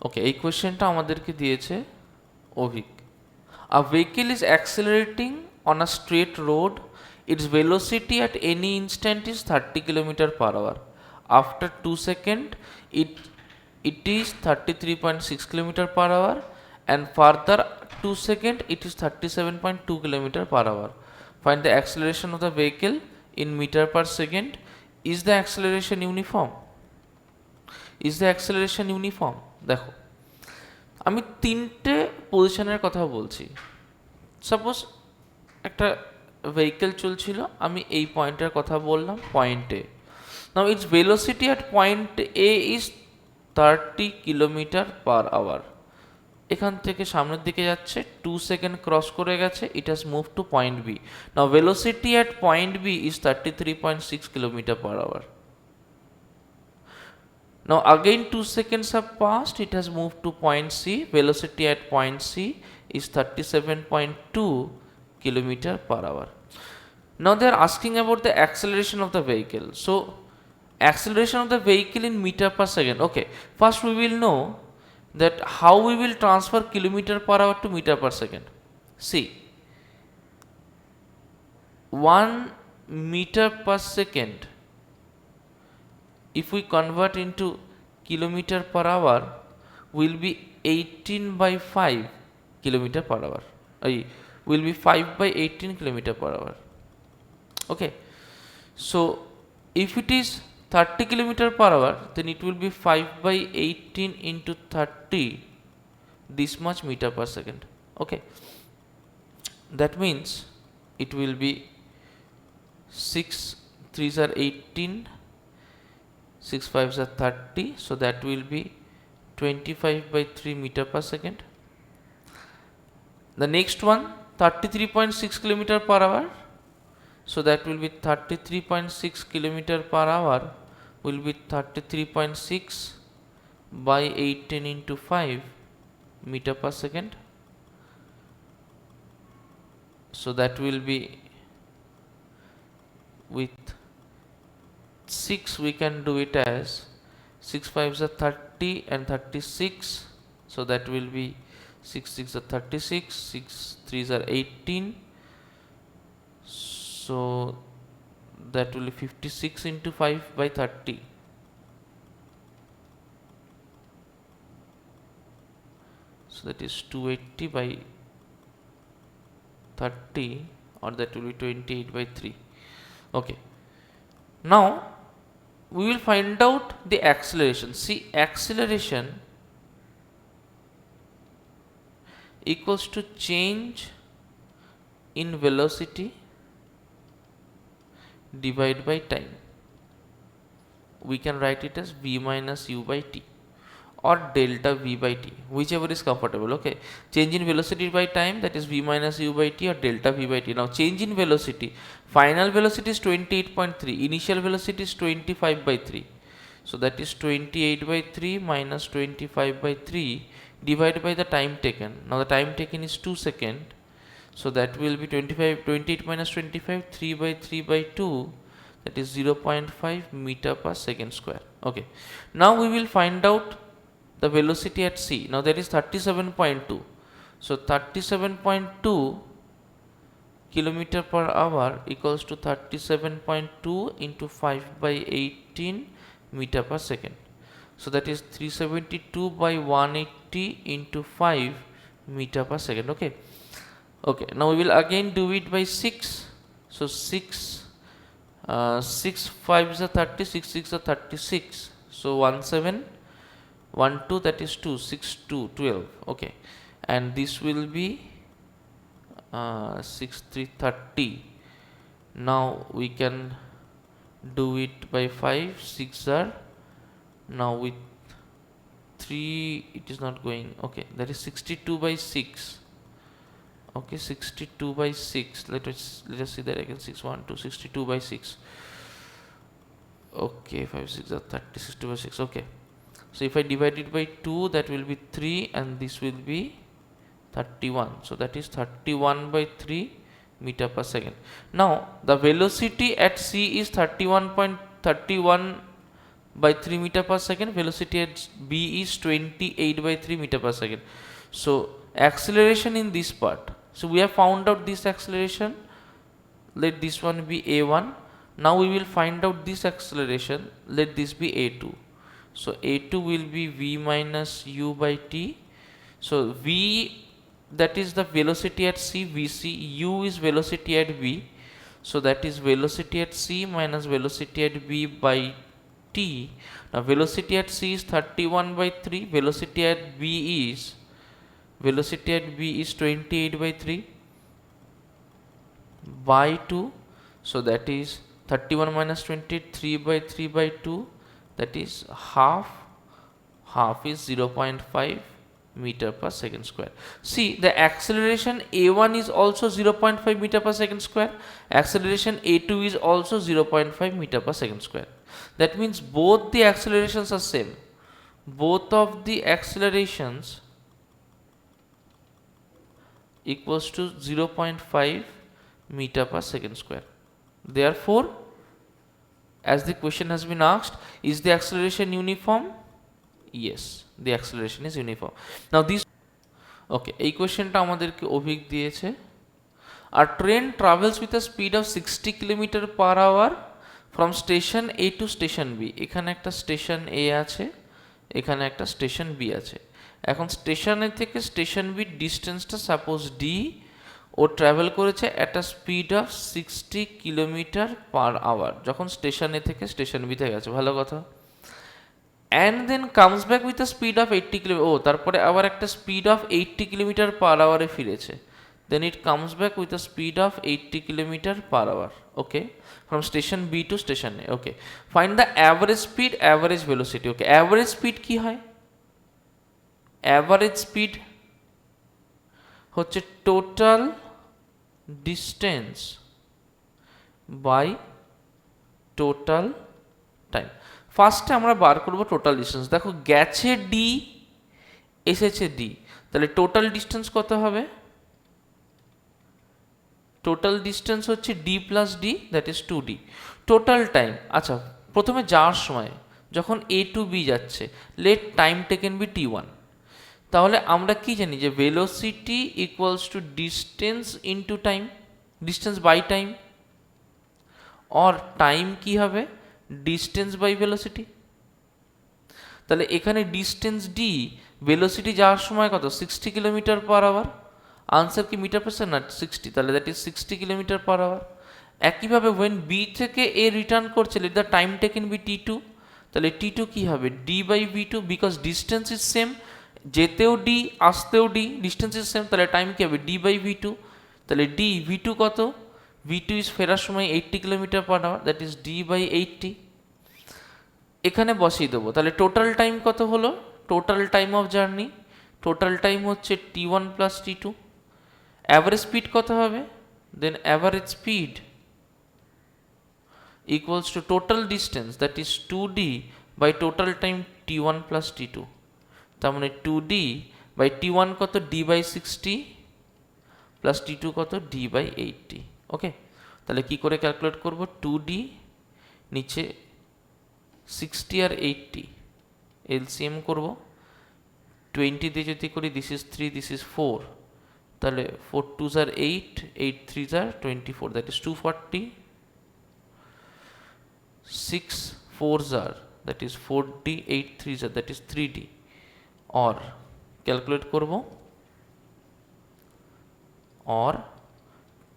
ওকে, এই কোয়েশ্চেনটা আমাদেরকে দিয়েছে Abhik. A vehicle is accelerating on a straight road. Its velocity at any instant is 30 km per hour. After 2 seconds, it is 33.6 km per hour, and further 2 seconds, it is 37.2 km per hour. Find the acceleration of the vehicle in meter per second. Is the acceleration uniform? Is the acceleration uniform? দেখো, আমি তিনটে পজিশনের কথা বলছি। Suppose একটা vehicle চলছিল, আমি এই পয়েন্টের কথা বললাম, পয়েন্টে। Now it's velocity at point A is 30 kilometre per hour. এখান থেকে সামনের দিকে যাচ্ছে, 2 সেকেন্ড ক্রস করে গেছে, it has move to point B. Now velocity at point B is 33.6 kilometre per hour. Now again 2 seconds have passed, it has moved to point C. Velocity at point C is 37.2 kilometer per hour. Now they are asking about the acceleration of the vehicle. So acceleration of the vehicle in meter per second. Okay, first we will know that how we will transfer kilometer per hour to meter per second. See, 1 meter per second, if we convert into kilometer per hour, will be 18 by 5 kilometer per hour. Will be 5 by 18 kilometer per hour. Okay, so if it is 30 kilometer per hour, then it will be 5 by 18 into 30, this much meter per second. Okay, that means it will be 6 3s are 18, 6 5s are 30, so that will be 25 by 3 meter per second. The next one, 33.6 kilometer per hour, so that will be 33.6 kilometer per hour will be 33.6 by 18 into 5 meter per second, so that will be, with 6 we can do it as 6 5s are 30 and 36, so that will be 6 6 are 36, 6 3s are 18, so that will be 56 into 5 by 30, so that is 280 by 30, or that will be 28 by 3. Okay, now we will find out the acceleration. See, acceleration equals to change in velocity divided by time. We can write it as v minus u by t or delta v by t, whichever is comfortable. Okay, change in velocity by time, that is v minus u by t or delta v by t. Now change in velocity, final velocity is 28.3, initial velocity is 25 by 3, so that is 28 by 3 minus 25 by 3 divided by the time taken. Now the time taken is 2 seconds, so that will be 28 minus 25, 3 by 3 by 2, that is 0.5 meter per second square. Okay, now we will find out the velocity at C. Now that is 37.2, so 37.2 kilometer per hour equals to 37.2 into 5 by 18 meter per second, so that is 372 by 180 into 5 meter per second. Okay, okay, now we will again do it by 6, so 6 5s are 30, 6 6 are 36, so 1 7 1 2, that is 2, 6 2 12. Okay, and this will be 6 3 30. Now we can do it by 5, 6 are, now with 3 it is not going. Okay, that is 62 by 6. Okay, 62 by 6, let us see that again. 6 1 2, 62 by 6. Okay, 5 6 are 30, 62 by 6. Okay, so if I divide it by 2, that will be 3, and this will be 31, so that is 31 by 3 meter per second. Now the velocity at C is 31.31 by 3 meter per second, velocity at b is 28 by 3 meter per second. So acceleration in this part, so we have found out this acceleration, let this one be a1. Now we will find out this acceleration, let this be a2. So a2 will be v minus u by t. So v, that is the velocity at c, vc, u is velocity at b, so that is velocity at c minus velocity at b by t. Now velocity at c is 31 by 3, velocity at b is 28 by 3 by 2, so that is 31 minus 23 by 3 by 2, that is half is 0.5 meter per second square. See, the acceleration a1 is also 0.5 meter per second square, acceleration a2 is also 0.5 meter per second square. That means both the accelerations are same, both of the accelerations equals to 0.5 meter per second square. Therefore, as the question has been asked, is the acceleration uniform? Yes, the acceleration is uniform. Now this, okay, এই কোশ্চেনটা আমাদেরকে অভিক দিয়েছে। A train travels with a speed of 60 km per hour from station A to station B. এখানে একটা station A আছে, এখানে একটা station B আছে। এখন স্টেশন A থেকে স্টেশন B ডিস্টেন্সটা সাপোজ D, ও ট্রাভেল করেছে at a speed of 60 kilometre per hour, যখন স্টেশন এ থেকে স্টেশন বিতে গেছে, ভালো কথা। And then comes back with a speed of 80 kilometre, ও তারপরে আবার একটা স্পিড অফ 80 কিলোমিটার পার আওয়ারে ফিরেছে, then it comes back with a speed of 80 kilometre per hour, okay, from station B two station এ। Okay, find the average speed, average velocity. Okay, average speed কি হয়? Average speed হচ্ছে total distance by total time. ফার্স্টে আমরা বার করব total distance. দেখো গেছে D, এসেছে ডি, তাহলে টোটাল ডিস্টেন্স কত হবে? টোটাল ডিস্টেন্স হচ্ছে d plus d, that is 2d। Total time, আচ্ছা প্রথমে যাওয়ার সময় যখন এ টু বি যাচ্ছে, let time taken be t1, তাহলে আমরা কি জানি যে velocity equals to distance into time, distance by time, or time কি হবে? Distance by velocity. তাহলে এখানে ডিস্টেন্স ডি, ভেলোসিটি যাওয়ার সময় কত? 60 কিলোমিটার পার আওয়ার। আনসার কি মিটার পার সেকেন্ড? না, 60, তাহলে that is 60 kilometre per hour. একইভাবে ওয়েন বি থেকে এ রিটার্ন করছে, let the time taken be t2, তাহলে t2 কি হবে? D by v2, because distance is same, যেতেও ডি আসতেও ডি, ডিস্টেন্স ইজ সেম, তাহলে টাইম কি হবে? ডি বাই v2, তাহলে ডি v2 কত? v2 ইজ ফেরার সময় 80 kilometre per hour, that is D by 80। এখানে বসিয়ে দেবো, তাহলে টোটাল টাইম কত হলো? Total time of journey, total time হচ্ছে t1 plus t2। Average speed কত হবে? Then average speed equals to total distance, that is 2d by total time t1 plus t2, তার মানে 2d by t1 কত? d by 60 plus t2 কত? d by 80। ওকে, তাহলে কি করে ক্যালকুলেট করব? 2d নিচে 60 আর 80 এলসিএম করব, 20 দিয়ে যদি করি, দিস ইজ 3, দিস ইজ 4, তাহলে 4 2s are 8, 8 3s are 24, that is 240, 6 4s are, that is 4d, 8 3s are, that is 3d, or calculate করব, or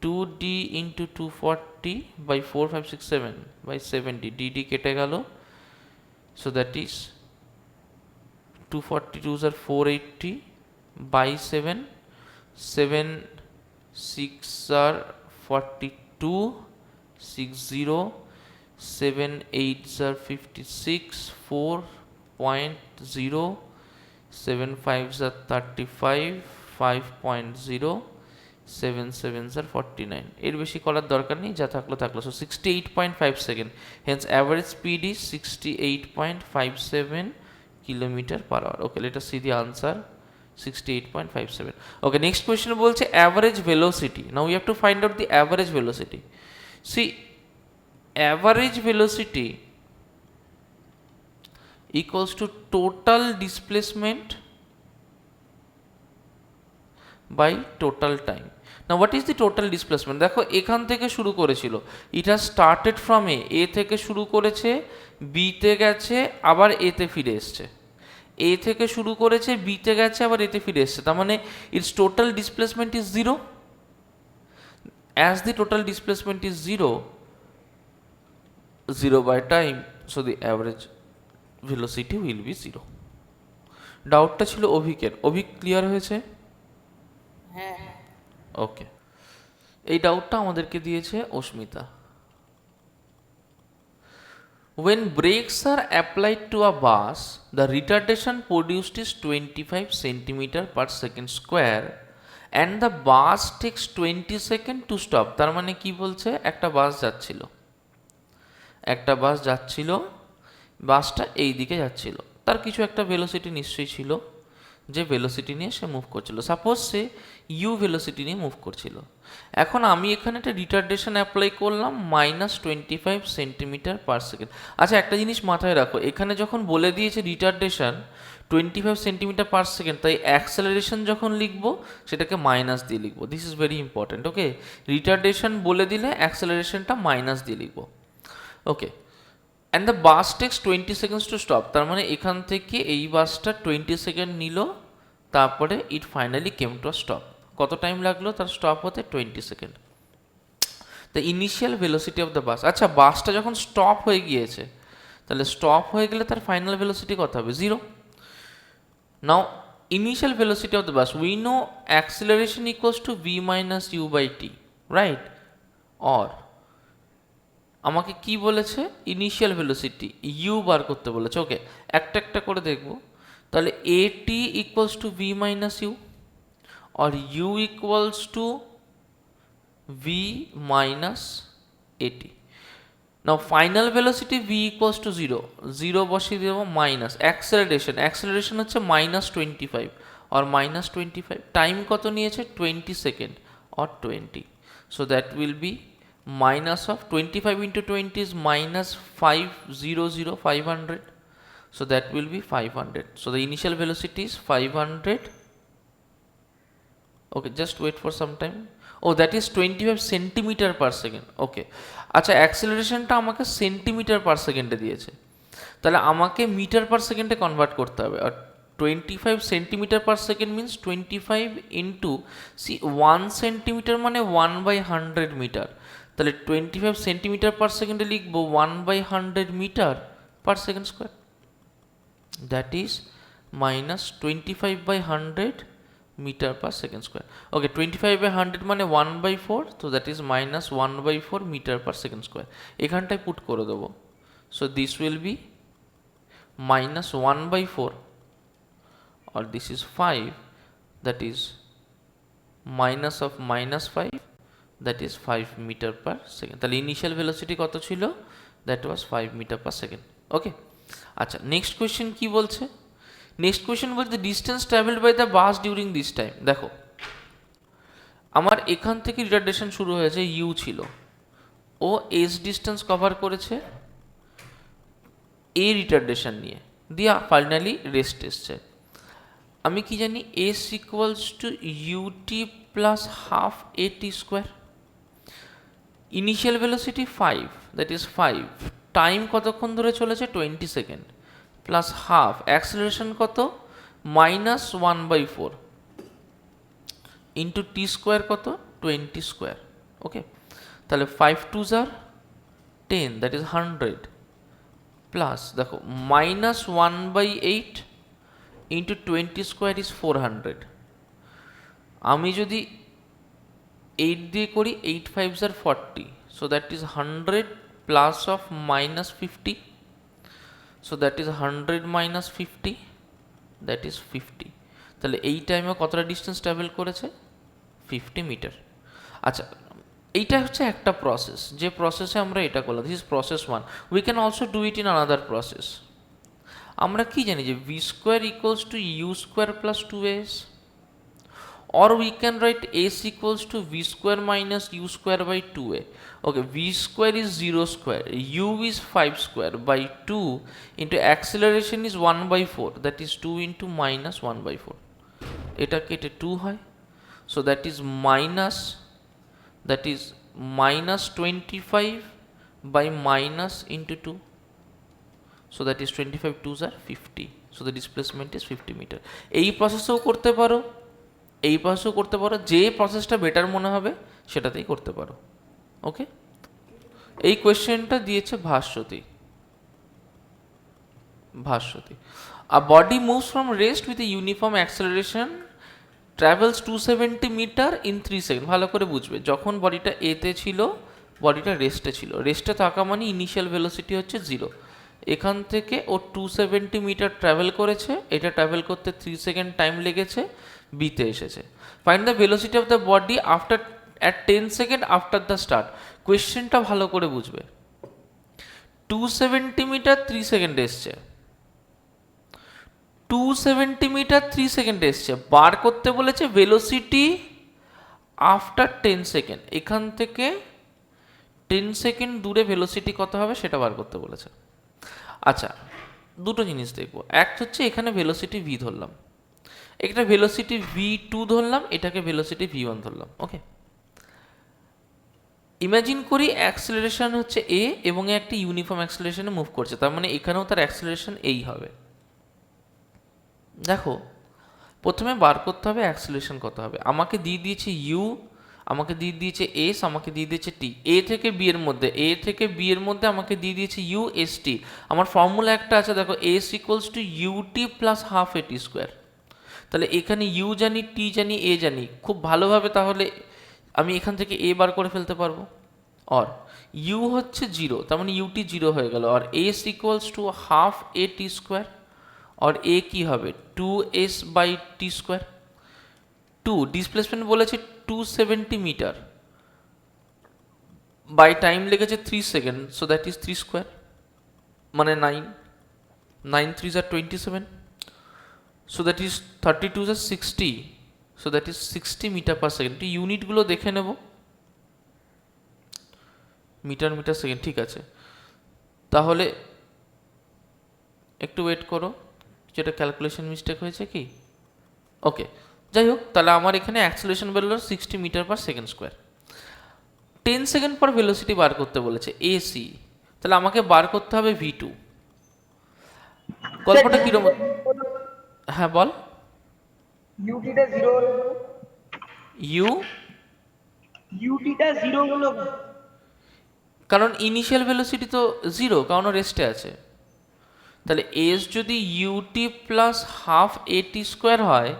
2d into 240 by 4 5 6 7 by 70, dd কেটে গেল, so that is 242s are 480 by 7, 7 6 are 42, 60, 7 8s are 56, 4.0, 7 5s are 35, 5.0, 7 7s are 49। এর বেশি করার দরকার নেই, যা থাকলো থাকলো। So 68.5 second, hence average speed is 68.57 kilometre per hour. Okay, let us see the answer, 68.57। Okay, next question বলছে average velocity. Now we have to find out the average velocity. See, average velocity equals to total displacement by total time. Now what is the total displacement? দেখো এখান থেকে শুরু করেছিল, it has started from a থেকে শুরু করেছে, b তে গেছে, আবার a তে ফিরে এসছে, a থেকে শুরু করেছে, b তে গেছে, আবার a তে ফিরে এসছে, তার মানে its total displacement is 0. As the total displacement is 0 by time, so the average velocity will be 0. ডাউটটা ছিল অভিকের, অভিক ক্লিয়ার হয়েছে? হ্যাঁ। ওকে, এই ডাউটটা আমাদেরকে দিয়েছে অস্মিতা। When brakes are applied to a bus, the retardation produced is 25 centimeter per second square and the bus takes 20 seconds to stop. তার মানে কি বলছে, একটা বাস যাচ্ছিল, বাসটা এই দিকে যাচ্ছিল, তার কিছু একটা ভেলোসিটি নিশ্চয়ই ছিল, যে ভেলোসিটি নিয়ে সে মুভ করছিল, সাপোজ সে ইউ ভেলোসিটি নিয়ে মুভ করছিল। এখন আমি এখানে একটা রিটার্ডেশন অ্যাপ্লাই করলাম -25 সেন্টিমিটার পার সেকেন্ড। আচ্ছা একটা জিনিস মাথায় রাখো, এখানে যখন বলে দিয়েছে রিটার্ডেশন 25 সেন্টিমিটার পার সেকেন্ড, তাই অ্যাক্সেলারেশন যখন লিখবো সেটাকে মাইনাস দিয়ে লিখবো। This is very important. Okay, retardation বলে দিলে অ্যাক্সেলারেশনটা মাইনাস দিয়ে লিখবো। Okay, and the bus takes 20 seconds to stop, তার মানে এখান থেকে এই বাসটা 20 সেকেন্ড নিল, তারপরে ইট ফাইনালি কেম টু স্টপ। কত টাইম লাগলো তার স্টপ হতে? 20 second. The initial velocity of the বাস, আচ্ছা বাসটা যখন স্টপ হয়ে গিয়েছে, তাহলে স্টপ হয়ে গেলে তার ফাইনাল ভেলোসিটি কত হবে? 0. Now initial velocity of the bus, we know acceleration equals to v minus u by t, right? Or আমাকে কি বলেছে, ইনিশিয়াল ভেলোসিটি ইউ বার করতে বলেছে। ওকে, একটা একটা করে দেখব। তাহলে a t equals to v minus u, আর u equals to v minus a t. Now final velocity v equals to 0, 0 বসিয়ে দেবো, মাইনাস অ্যাক্সেলারেশন হচ্ছে -25 আর -25, টাইম কত নিয়েছে? 20 second or 20, so that will be minus of 25 into 20 is minus 500, so that will be 500. So the initial velocity is 500. Okay, just wait for some time. Oh, that is 25 centimeter per second. Okay, আচ্ছা অ্যাক্সেলারেশনটা আমাকে centimetre পার সেকেন্ডে দিয়েছে, তাহলে আমাকে metre per সেকেন্ডে convert করতে হবে। আর 25 centimetre per second means 25 into 1 centimetre মানে 1/100 মিটার, তাহলে 25 সেন্টিমিটার পার সেকেন্ডে লিখবো 1/100 metre per second square, that is -25/100 metre per second square. Okay, 25/100 মানে 1/4, তো that is -1/4 metre per second square. এখানটায় পুট করে দেবো, so this will be -1/4, or this is 5, that is minus of -5, that is 5 meter per second. তাহলে initial velocity কত ছিল? That was 5 metre per second. Okay, আচ্ছা next question কি বলছে? Next question বলছে distance travelled by the bus during this time. দেখো আমার এখান থেকে রিটার্ডেশন শুরু হয়েছে, ইউ ছিল, ও এস ডিস্টেন্স কভার করেছে এ রিটার্ডেশন নিয়ে, দিয়া ফাইনালি রেস্ট এসছে। আমি কি জানি, s equals to UT plus half a t square. Initial velocity 5, that is 5, time কতক্ষণ ধরে চলেছে? 20 সেকেন্ড, প্লাস হাফ, অ্যাক্সেলারেশন কত? -1/4 ইন্টু টি স্কোয়ার কত? 20 স্কোয়ার। ওকে, তাহলে 5 2s are 10, that is 100, plus দেখো -1/8 ইন্টু 20 স্কোয়ার ইজ 400। আমি যদি 8 দিয়ে করি, 8 5s are 40, so that is 100 plus of -50, so that is 100 minus 50, that is 50। তাহলে এই টাইমে কতটা ডিস্টেন্স ট্রাভেল করেছে? 50 মিটার। আচ্ছা এইটা হচ্ছে একটা প্রসেস, যে প্রসেসে আমরা এটা করলাম, this is process 1। We can also do it in another process. আমরা কি জানি যে v square equals to u square plus 2s, or we can write s equals to v square minus u square by 2a. Okay, v square is 0 square, u is 5 square by 2 into acceleration is 1 by 4, that is 2 into minus 1 by 4. এটা কেটে 2 হয়, so that is minus 25 by minus into 2, so that is 25 2s are 50, so the displacement is 50 meter. এই প্রসেসও করতে পারো, এই প্রসেসও করতে পারো, যে প্রসেসটা বেটার মনে হবে সেটাতেই করতে পারো। ওকে, এই কোয়েশ্চেনটা দিয়েছে Bhaswati. A body moves from rest with a uniform acceleration, travels 270 meter in 3 seconds. ভালো করে বুঝবে, যখন বডিটা এ তে ছিল, বডিটা রেস্টে ছিল, রেস্টে থাকা মানে ইনিশিয়াল ভেলোসিটি হচ্ছে 0, এখান থেকে ও 270 মিটার ট্রাভেল করেছে, এটা ট্রাভেল করতে 3 সেকেন্ড টাইম লেগেছে, বিতে এসেছে। Find the velocity of the body after at 10 second after the start. কোয়েশ্চেনটা ভালো করে বুঝবে, 270 মিটার 3 সেকেন্ডে এসছে, 270 মিটার 3 সেকেন্ডে এসছে, বার করতে বলেছে ভেলোসিটি আফটার 10 সেকেন্ড, এখান থেকে 10 সেকেন্ড দূরে ভেলোসিটি কত হবে সেটা বার করতে বলেছে। আচ্ছা, দুটো জিনিস দেখবো, এক হচ্ছে এখানে ভেলোসিটি ভি ধরলাম, একটা ভেলোসিটি v2 ধরলাম, এটাকে ভেলোসিটি v1 ধরলাম। ওকে, ইমাজিন করি অ্যাক্সেলারেশন হচ্ছে a এবং একটা ইউনিফর্ম অ্যাক্সেলারেশনে মুভ করছে, তার মানে এখানেও তার অ্যাক্সেলারেশন এই হবে। দেখো, প্রথমে বার করতে হবে অ্যাক্সেলারেশন কত হবে। আমাকে দিয়ে দিয়েছে u, আমাকে দিয়ে দিয়েছে s, আমাকে দিয়ে দিয়েছে t, a থেকে b এর মধ্যে আমাকে দিয়ে দিয়েছে u s t। আমার ফর্মুলা একটা আছে, দেখো, s equals two ut plus half at square. তাহলে এখানে u জানি, t জানি, a জানি খুব ভালোভাবে, তাহলে আমি এখান থেকে a বার করে ফেলতে পারবো। আর u হচ্ছে 0, তার মানে ut 0 হয়ে গেল, আর s equals to half a t square, আর a কি হবে 2s by t square. 2 displacement বলেছে 270 মিটার, বাই টাইম লেগেছে 3 second, so that is 3 square মানে 9, 9 3s are 27, so that is 32s are 60, so that is 60 metre per second. ইউনিটগুলো দেখে নেব, metre metre second, ঠিক আছে। তাহলে একটু ওয়েট করো, যেটা ক্যালকুলেশন মিস্টেক হয়েছে কি। ওকে, যাই হোক, তাহলে আমার এখানে অ্যাক্সেলারেশন বেরোলো 60 metre per second square. 10 second পর ভেলোসিটি বার করতে বলেছে এসি, তাহলে আমাকে বার করতে হবে v2। গল্পটা কিরকম? হ্যাঁ বল। ইউটিটা 0 হলো, ইউ ইউটিটা 0 হলো, কারণ ইনিশিয়াল ভেলোসিটি তো 0, কারণ রেস্টে আছে। তাহলে এস যদি UT plus half a t square হয়,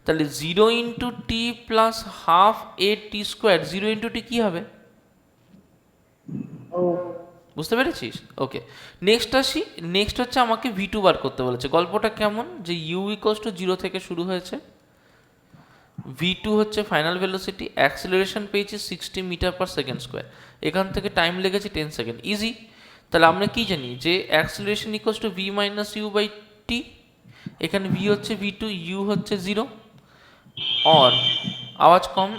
তাহলে 0 into T plus half a t square, 0 into T কী হবে? বুঝতে পেরেছিস? ওকে, নেক্সট হচ্ছে আমাকে v2 বার করতে বলেছে। গল্পটা কেমন, যে u ইকুয়ালস টু 0 থেকে শুরু হয়েছে, v2 হচ্ছে ফাইনাল ভেলোসিটি, অ্যাক্সেলারেশন পেয়েছি 60 মিটার পার সেকেন্ড স্কোয়ার, এখান থেকে টাইম লেগেছে 10 সেকেন্ড, ইজি। তাহলে আমরা কি জানি যে acceleration equals to v minus u by t, এখানে v হচ্ছে v2, u হচ্ছে 0। আর আওয়াজ কম,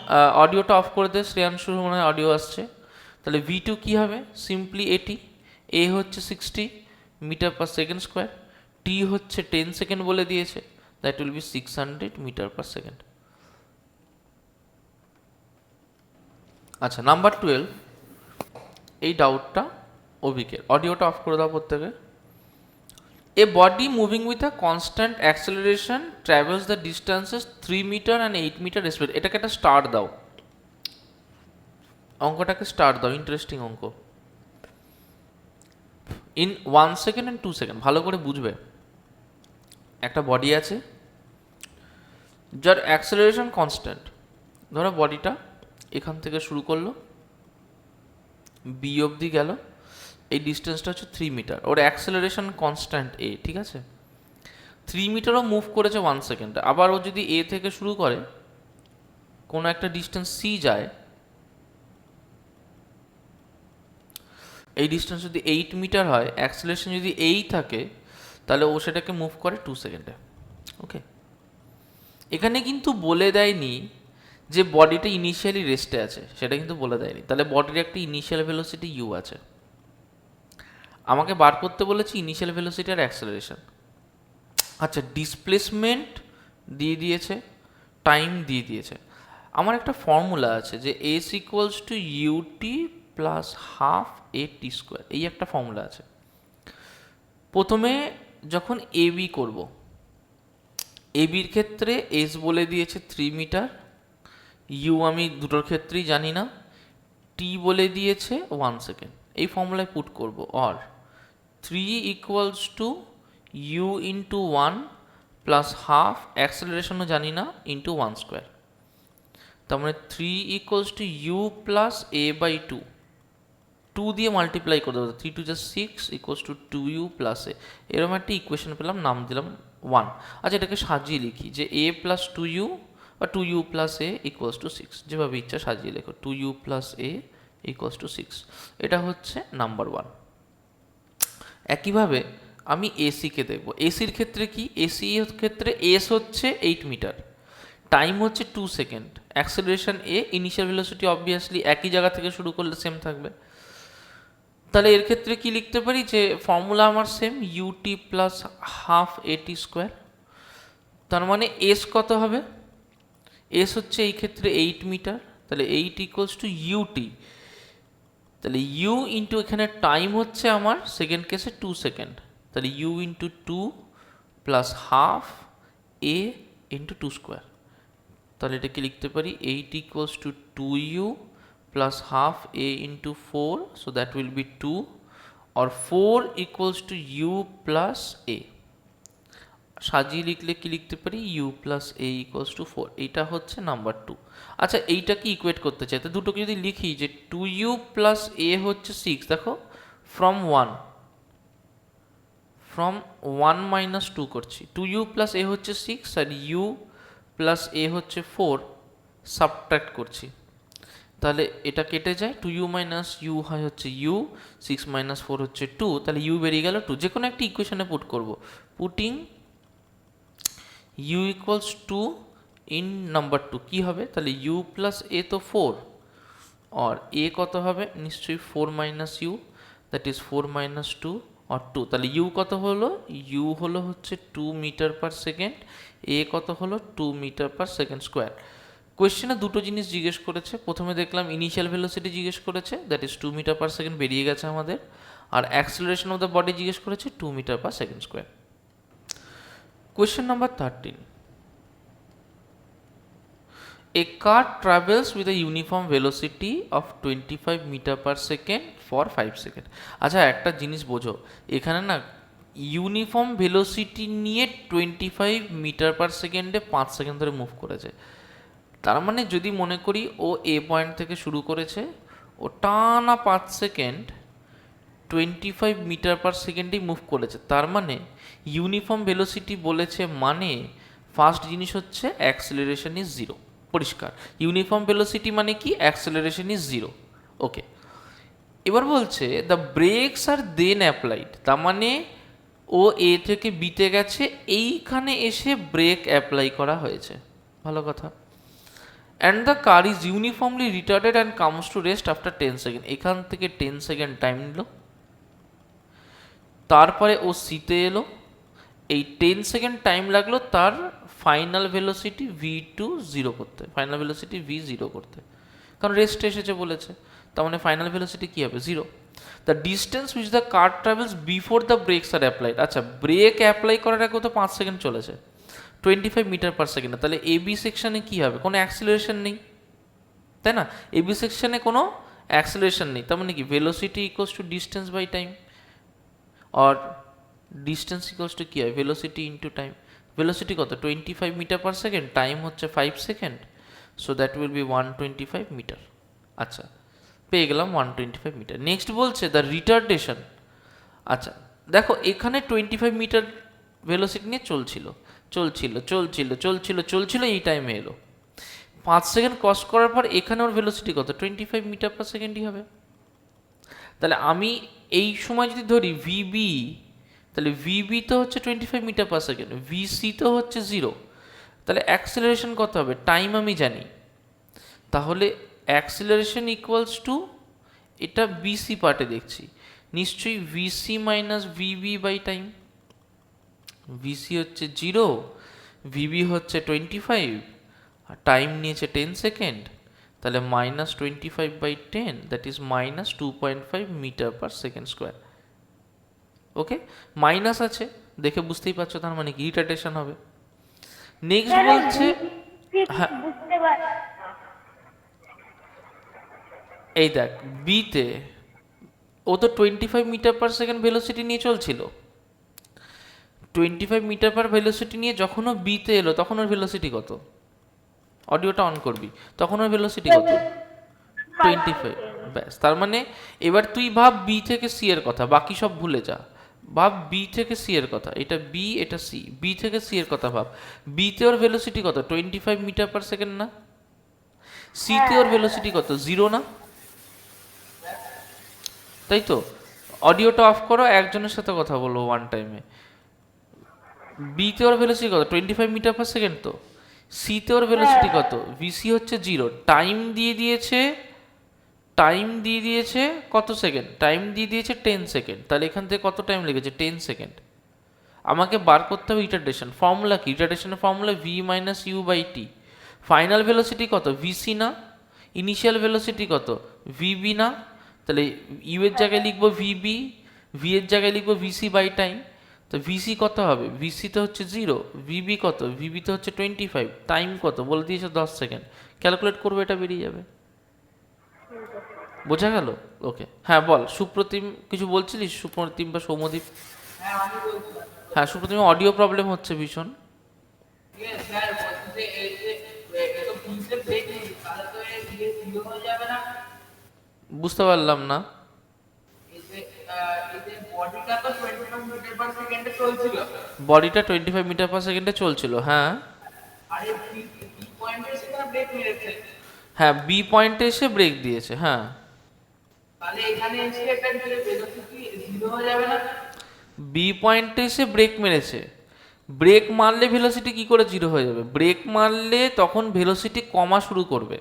অডিওটা অফ করে দে, শ্রেয়াংশুর মনে হয় অডিও আসছে। তাহলে v2 কি হবে, সিম্পলি এটি, a হচ্ছে 60 metre per second square, t হচ্ছে 10 সেকেন্ড বলে দিয়েছে, that will be 600 metre per second. আচ্ছা, নাম্বার 12, এই ডাউটটা অভিকের, অডিওটা অফ করে দাও প্রত্যেকে। A body moving with a constant acceleration travels the distances 3 meter and 8 meter respectively. এটাকে একটা স্টার দাও, অঙ্কটাকে স্টার দাও, ইন্টারেস্টিং অঙ্ক। ইন 1 সেকেন্ড অ্যান্ড 2 সেকেন্ড, ভালো করে বুঝবে। একটা বডি আছে যার অ্যাক্সেলারেশন কনস্ট্যান্ট, ধরো বডিটা এখান থেকে শুরু করলো, বি অবধি গেল, এই ডিস্টেন্সটা হচ্ছে 3 মিটার, ওর অ্যাক্সেলারেশন কনস্ট্যান্ট এ, ঠিক আছে। 3 মিটারও মুভ করেছে 1 সেকেন্ডে, আবার ও যদি এ থেকে শুরু করে কোনো একটা ডিস্টেন্স সি যায়, এই ডিস্টেন্স যদি 8 মিটার হয়, অ্যাক্সেলারেশন যদি এই থাকে, তাহলে ও সেটাকে মুভ করে 2 সেকেন্ডে। ওকে, এখানে কিন্তু বলে দেয়নি যে বডিটা ইনিশিয়ালি রেস্টে আছে, সেটা কিন্তু বলে দেয়নি। তাহলে বডির একটা ইনিশিয়াল ভেলোসিটি ইউ আছে, আমাকে বার করতে বলেছে ইনিশিয়াল ভেলোসিটি আর অ্যাক্সেলারেশন। আচ্ছা, ডিসপ্লেসমেন্ট দিয়ে দিয়েছে, টাইম দিয়ে দিয়েছে। আমার একটা ফর্মুলা আছে যে s equals to UT plus half a t square, এই একটা ফর্মুলা আছে। প্রথমে যখন এ বি করবো, এ বির ক্ষেত্রে এস বলে দিয়েছে 3 মিটার, ইউ আমি দুটোর ক্ষেত্রেই জানি না, টি বলে দিয়েছে 1 সেকেন্ড। এই ফর্মুলায় পুট করব, or 3 equals to u into 1 plus half, অ্যাক্সেলারেশনও জানি না, ইন্টু 1 স্কোয়ার। তার মানে 3 equals to u plus a by 2, 2 দিয়ে মাল্টিপ্লাই করে দেবো, 3 টু যা 6 ইকুয়ালস টু 2u প্লাস এ। এরকম একটা ইকুয়েশন পেলাম, নাম দিলাম 1। আচ্ছা, এটাকে সাজিয়ে লিখি যে a প্লাস 2u বা 2u plus A equals to 6, যেভাবে ইচ্ছা সাজিয়ে লেখো, 2u plus A equals to 6। এটা হচ্ছে নাম্বার 1। একইভাবে আমি এসিকে দেখব। এসির ক্ষেত্রে কি, এসির ক্ষেত্রে এস হচ্ছে 8 মিটার, টাইম হচ্ছে 2 সেকেন্ড, অ্যাক্সেলারেশন এ, ইনিশিয়াল ভেলোসিটি অবভিয়াসলি একই জায়গা থেকে শুরু করলে সেম থাকবে। তাহলে এর ক্ষেত্রে কি লিখতে পারি যে ফর্মুলা আমার same, UT plus half a t square. তার মানে এস কত হবে, এস হচ্ছে এই ক্ষেত্রে 8 মিটার, তাহলে 8 ইকুয়ালস টু ইউটি, তাহলে ইউ ইন্টু এখানে টাইম হচ্ছে আমার সেকেন্ড কেসে 2 সেকেন্ড, তাহলে u into 2 plus half a into 2 square. তাহলে এটাকে লিখতে পারি 8 equals to 2u plus half a into 4, so that will be 2, or 4 equals to u plus a। সাজিয়ে লিখলে কি লিখতে পারি, u plus a equals to 4, এইটা হচ্ছে নাম্বার 2। আচ্ছা, এইটাকে ইকুয়েট করতে চাই, তো দুটোকে যদি লিখি যে 2u plus a হচ্ছে 6, দেখো ফ্রম 1 মাইনাস 2 করছি, 2u plus a হচ্ছে 6 আর u প্লাস এ হচ্ছে 4, সাবট্রাক্ট করছি, তাহলে এটা কেটে যায়, 2u মাইনাস ইউ হয় হচ্ছে ইউ, 6 মাইনাস 4 হচ্ছে 2, তাহলে ইউ বেরিয়ে গেল 2। যে কোনো একটা ইকুয়েশনে পুট করব, putting u equals to in number 2 কী হবে, তাহলে ইউ প্লাস এ তো 4, আর এ কত হবে, নিশ্চয়ই 4 minus u, that is 4 minus 2 আর 2, তাহলে ইউ কত হলো, ইউ হলো হচ্ছে 2 মিটার পার সেকেন্ড, এ কত হলো 2 মিটার পার সেকেন্ড স্কোয়ার। কোয়েশ্চেনে দুটো জিনিস জিজ্ঞেস করেছে, প্রথমে দেখলাম ইনিশিয়াল ভেলোসিটি জিজ্ঞেস করেছে, that is 2 metre per second বেরিয়ে গেছে আমাদের, আর অ্যাক্সেলারেশন অফ দ্য বডি জিজ্ঞেস করেছে 2 metre per second square. Question number 13, a car travels with a uniform velocity of 25 meter per second for 5 seconds। আচ্ছা, একটা জিনিস বোঝো, এখানে না ইউনিফর্ম ভেলোসিটি নিয়ে 25 মিটার পার সেকেন্ডে 5 সেকেন্ড ধরে মুভ করেছে। তার মানে যদি মনে করি ও এ পয়েন্ট থেকে শুরু করেছে, ও টানা 5 সেকেন্ড 25 মিটার পার সেকেন্ডেই মুভ করেছে, তার মানে ইউনিফর্ম ভেলোসিটি বলেছে, মানে ফার্স্ট জিনিস হচ্ছে অ্যাক্সেলারেশন ইজ 0, পরিষ্কার। ইউনিফর্ম ভেলোসিটি মানে কি, অ্যাক্সেলারেশন ইজ 0, ওকে। এবার বলছে the brakes are then applied, তার মানে ও এ থেকে বিতে গেছে, এইখানে এসে ব্রেক অ্যাপ্লাই করা হয়েছে, ভালো কথা। And the car is uniformly retarded and comes to rest after 10 second, এখান থেকে 10 সেকেন্ড টাইম নিল, তারপরে ও সিতে এলো, এই 10 সেকেন্ড টাইম লাগলো তার ফাইনাল ভেলোসিটি v2 0 করতে, ফাইনাল ভেলোসিটি v0 করতে, কারণ রেস্টে এসেছে বলেছে, তার মানে ফাইনাল ভেলোসিটি কী হবে, 0। The distance which the car travels before the brakes are applied, আচ্ছা ব্রেক অ্যাপ্লাই করার আগে তো 5 সেকেন্ড চলেছে, 25 মিটার পার সেকেন্ডে, তাহলে এবি সেকশনে কী হবে, কোনো অ্যাক্সিলারেশন নেই, তাই না, এবি সেকশনে কোনো অ্যাক্সিলারেশন নেই, তার মানে কি velocity equals to distance by time, আর ডিস্টেন্স ইকুয়ালস টু কী হয়, ভেলোসিটি ইন্টু টাইম। ভেলোসিটি কত, 25 মিটার পার সেকেন্ড, টাইম হচ্ছে 5 second, so that will be 125 metre. আচ্ছা, পেয়ে গেলাম 125 মিটার। নেক্সট বলছে দ্য রিটার্ডেশন, আচ্ছা দেখো এখানে 25 মিটার ভেলোসিটি নিয়ে চলছিল, এই টাইমে এলো, 5 সেকেন্ড ক্রস করার পর এখানে ওর ভেলোসিটি কত, 25 মিটার পার সেকেন্ডই হবে। তাহলে আমি এই সময় যদি ধরি ভিবি, তাহলে ভিবি তো হচ্ছে 25 মিটার পার সেকেন্ড, ভিসি তো হচ্ছে 0, তাহলে অ্যাক্সিলারেশন কত হবে? টাইম আমি জানি, তাহলে অ্যাক্সিলারেশন ইকুয়ালস টু, এটা বিসি পার্টে দেখছি, নিশ্চয়ই VC minus VB by time. VC হচ্ছে 0, ভিবি হচ্ছে 25, আর টাইম নিয়েছে 10 সেকেন্ড, তাহলে minus 25/10, that is minus 2.5 metre per second square. Okay, minus আছে দেখে বুঝতেই পারছো, তার মানে কি রিটার্ডেশন হবে। নেক্সট বলছে, হ্যাঁ বুঝতে পার এই দেখ বিতে ও তো 25 মিটার পার সেকেন্ড ভেলোসিটি নিয়ে চলছিল, 25 মিটার পার ভেলোসিটি নিয়ে যখন ও বিতে এলো তখন ওর ভেলোসিটি কত? অডিওটা অন করবি, তখন ওর ভেলোসিটি কত? 25। ব্যাস, তার মানে এবার তুই ভাব বি থেকে সি এর কথা, বাকি সব ভুলে যা, ভাব বি থেকে সি এর কথা, এটা বি এটা সি, বি থেকে সি এর কথা ভাব। বিতে ওর ভেলোসিটি কত? 25 মিটার পার সেকেন্ড না? সিতে ওর ভেলোসিটি কত? 0 না? তাই তো? অডিওটা অফ করো, একজনের সাথে কথা বলবো ওয়ান টাইমে। বিতে ওর ভেলোসিটি কত? 25 মিটার পার সেকেন্ড তো। সিতে ওর ভেলোসিটি কত? ভিসি হচ্ছে 0, টাইম দিয়ে দিয়েছে, টাইম দিয়ে দিয়েছে কত সেকেন্ড? টাইম দিয়ে দিয়েছে 10 সেকেন্ড, তাহলে এখান থেকে কত টাইম লেগেছে? 10 সেকেন্ড। আমাকে বার করতে হবে রিটার্ডেশন। ফর্মুলা কি? রিটার্ডেশনের formula v minus u by t. Final velocity কত? ভিসি না? ইনিশিয়াল ভেলোসিটি কত? ভিবি না? তাহলে ইউ এর জায়গায় লিখবো ভিবি, ভি এর জায়গায় লিখবো ভিসি বাই টাইম। তো ভিসি কত হবে? ভিসি তো হচ্ছে 0, ভিবি কত? ভিবি তো হচ্ছে 25, টাইম কত বলে দিয়েছে 10 সেকেন্ড। ক্যালকুলেট করবো, এটা বেরিয়ে যাবে। বোঝা গেল? ওকে, হ্যাঁ বল সুপ্রতিম, কিছু বলছিলিস? সুপ্রতিম বা সৌম্যদীপ? হ্যাঁ আমি বলছিলাম। হ্যাঁ সুপ্রতিম, অডিও প্রবলেম হচ্ছে ভীষণ। স্যার বলছি যে এই যে এ তো পিসে ব্রেক নেই, তাহলে তো এ ধীরে ধীরে হয়ে যাবে না? বুঝতে পারলাম না। এই যে বডিটা তো 25 মিটার পার সেকেন্ডে চলছিল, বডিটা 25 মিটার পার সেকেন্ডে চলছিল, হ্যাঁ। আর এই পি পয়েন্টে সেখানে ব্রেক মেরেছে, হ্যাঁ বি পয়েন্টে এসে ব্রেক দিয়েছে, হ্যাঁ। তাহলে এখানে এসে একটা ভেলোসিটি জিরো হয়ে যাবে না? বি পয়েন্টে এসে ব্রেক মেরেছে, ব্রেক মারলে ভেলোসিটি কি করে 0 হয়ে যাবে? ব্রেক মারলে তখন ভেলোসিটি কমা শুরু করবে।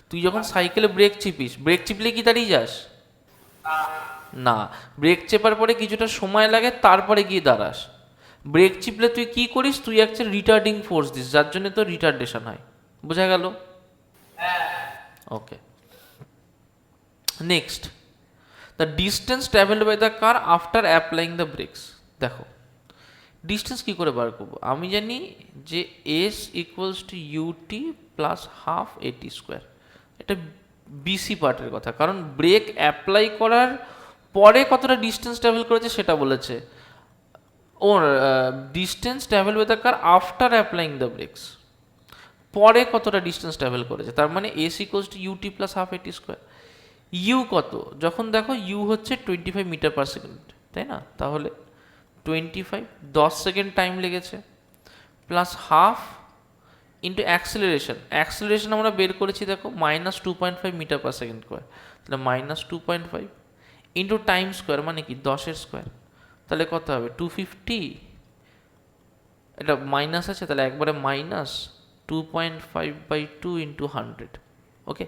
তুই যখন সাইকেলে ব্রেক চিপিস, ব্রেক চিপলে কি দাঁড়িয়ে যাস? না, ব্রেক চেপার পরে কিছুটা সময় লাগে, তারপরে গিয়ে দাঁড়াস। ব্রেক চিপলে তুই কি করিস? তুই একটা রিটার্ডিং ফোর্স দিস, যার জন্য তোর রিটার্ডেশন হয়। বোঝা গেল? Okay, next, the distance travelled by the car after applying the brakes. দেখো ডিস্টেন্স কী করে বার করবো? আমি জানি যে s equals to UT plus half a t square. এটা বিসি পার্টের কথা, কারণ ব্রেক অ্যাপ্লাই করার পরে কতটা ডিস্টেন্স ট্রাভেল করেছে সেটা বলেছে। ওর distance travel by the car after applying the brakes, পরে কতটা ডিস্টেন্স ট্রাভেল করেছে, তার মানে s equals to UT plus half a t square. U কত? যখন দেখো ইউ হচ্ছে 25 মিটার পার সেকেন্ড, তাই না? তাহলে 25, 10 সেকেন্ড টাইম লেগেছে, plus half into acceleration. Acceleration আমরা বের করেছি দেখো minus 2.5 metre per second square, তাহলে মাইনাস 2.5 ইন্টু টাইম স্কোয়ার, মানে কি 10-এর স্কোয়ার, তাহলে কত হবে? 250। এটা মাইনাস আছে, তাহলে একবারে মাইনাস 2.5/2 ইন্টু 100। ওকে,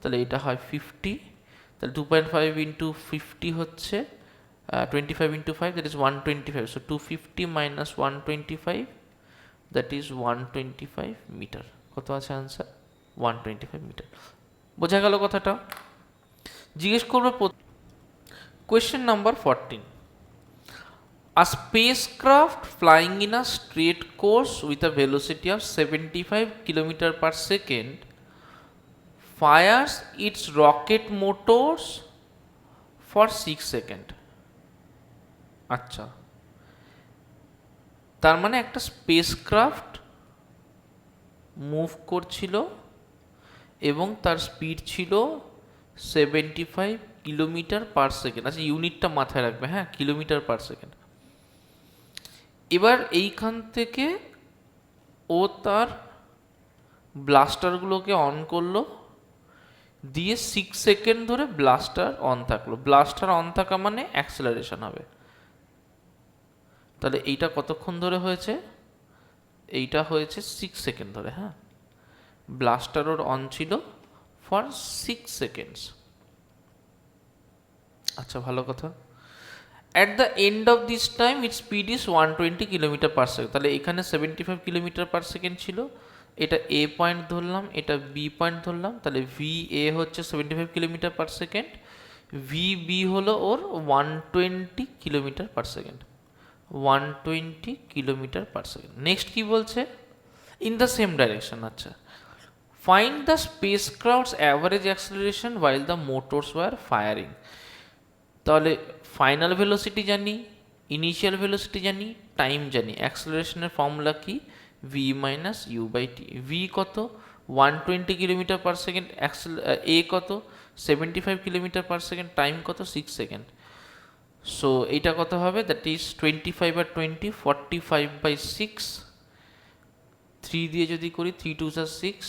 তাহলে এটা হয় 50, তাহলে 2.5 ইন্টু 50 হচ্ছে 25 into 5, that is 125। So 250 minus 125, that is 125 metre. কত আছে আনসার? 125 মিটার। বোঝা গেল কথাটা? জিজ্ঞেস করবো question number 14। A spacecraft flying in a straight course with a velocity of 75 km per second fires its rocket motors for 6 seconds. আচ্ছা, তার মানে একটা স্পেসক্রাফট মুভ করছিল এবং তার স্পিড ছিল 75 কিলোমিটার পার সেকেন্ড। আচ্ছা, ইউনিটটা মাথায় রাখবে, হ্যাঁ, কিলোমিটার পার সেকেন্ড। এবার এইখান থেকে ও তার ব্লাস্টারগুলোকে অন করলো, দিয়ে 6 সেকেন্ড ধরে ব্লাস্টার অন থাকলো। ব্লাস্টার অন থাকা মানে অ্যাক্সেলারেশন হবে। তাহলে এইটা কতক্ষণ ধরে হয়েছে? এইটা হয়েছে 6 সেকেন্ড ধরে, হ্যাঁ, ব্লাস্টার ওর অন ছিল ফর 6 সেকেন্ডস। আচ্ছা, ভালো কথা। At the end of this time it speed is 120 kilometre per second. তাহলে এখানে 75 কিলোমিটার পার সেকেন্ড ছিল, এটা এ পয়েন্ট ধরলাম, এটা বি পয়েন্ট ধরলাম। তাহলে ভি এ হচ্ছে 75 kilometre per second, v B হলো ওর 120 kilometre per second, 120 kilometre per second. Next কি বলছে? In the same direction. আচ্ছা, find the spacecraft's average acceleration while the motors were firing. তাহলে ফাইনাল ভেলোসিটি জানি, ইনিশিয়াল ভেলোসিটি জানি, time জানি। অ্যাক্সেলারেশনের ফর্মুলা কি? V minus u by t. V কত? 120 কিলোমিটার পার সেকেন্ড, এ কত? 75 কিলোমিটার পার সেকেন্ড, টাইম কত? 6 সেকেন্ড। সো এইটা কত হবে? দ্যাট ইজ 25 আর 20, 45/6। 3 দিয়ে যদি করি 3 2 6,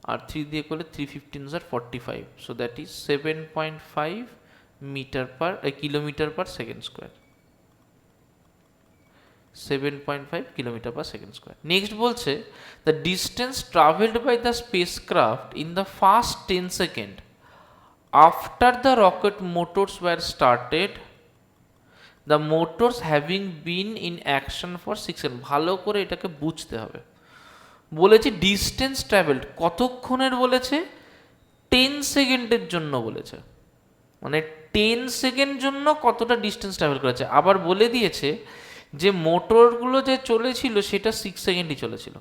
আর 3 দিয়ে করলে 3 15 45। So that is 7.5 kilometre per second square. 7.5 kilometre per second square. Next বলছে the distance travelled by the spacecraft in the first 10 second after the rocket motors were started, the motors having been in action for 6 second. ভালো করে এটাকে বুঝতে হবে। বলেছে distance travelled কতক্ষণের বলেছে? 10 সেকেন্ডের জন্য বলেছে, মানে 10 সেকেন্ড জন্য কতটা ডিস্টেন্স ট্রাভেল করেছে। আবার বলে দিয়েছে যে মোটরগুলো যে চলেছিল সেটা 6 সেকেন্ডই চলেছিল।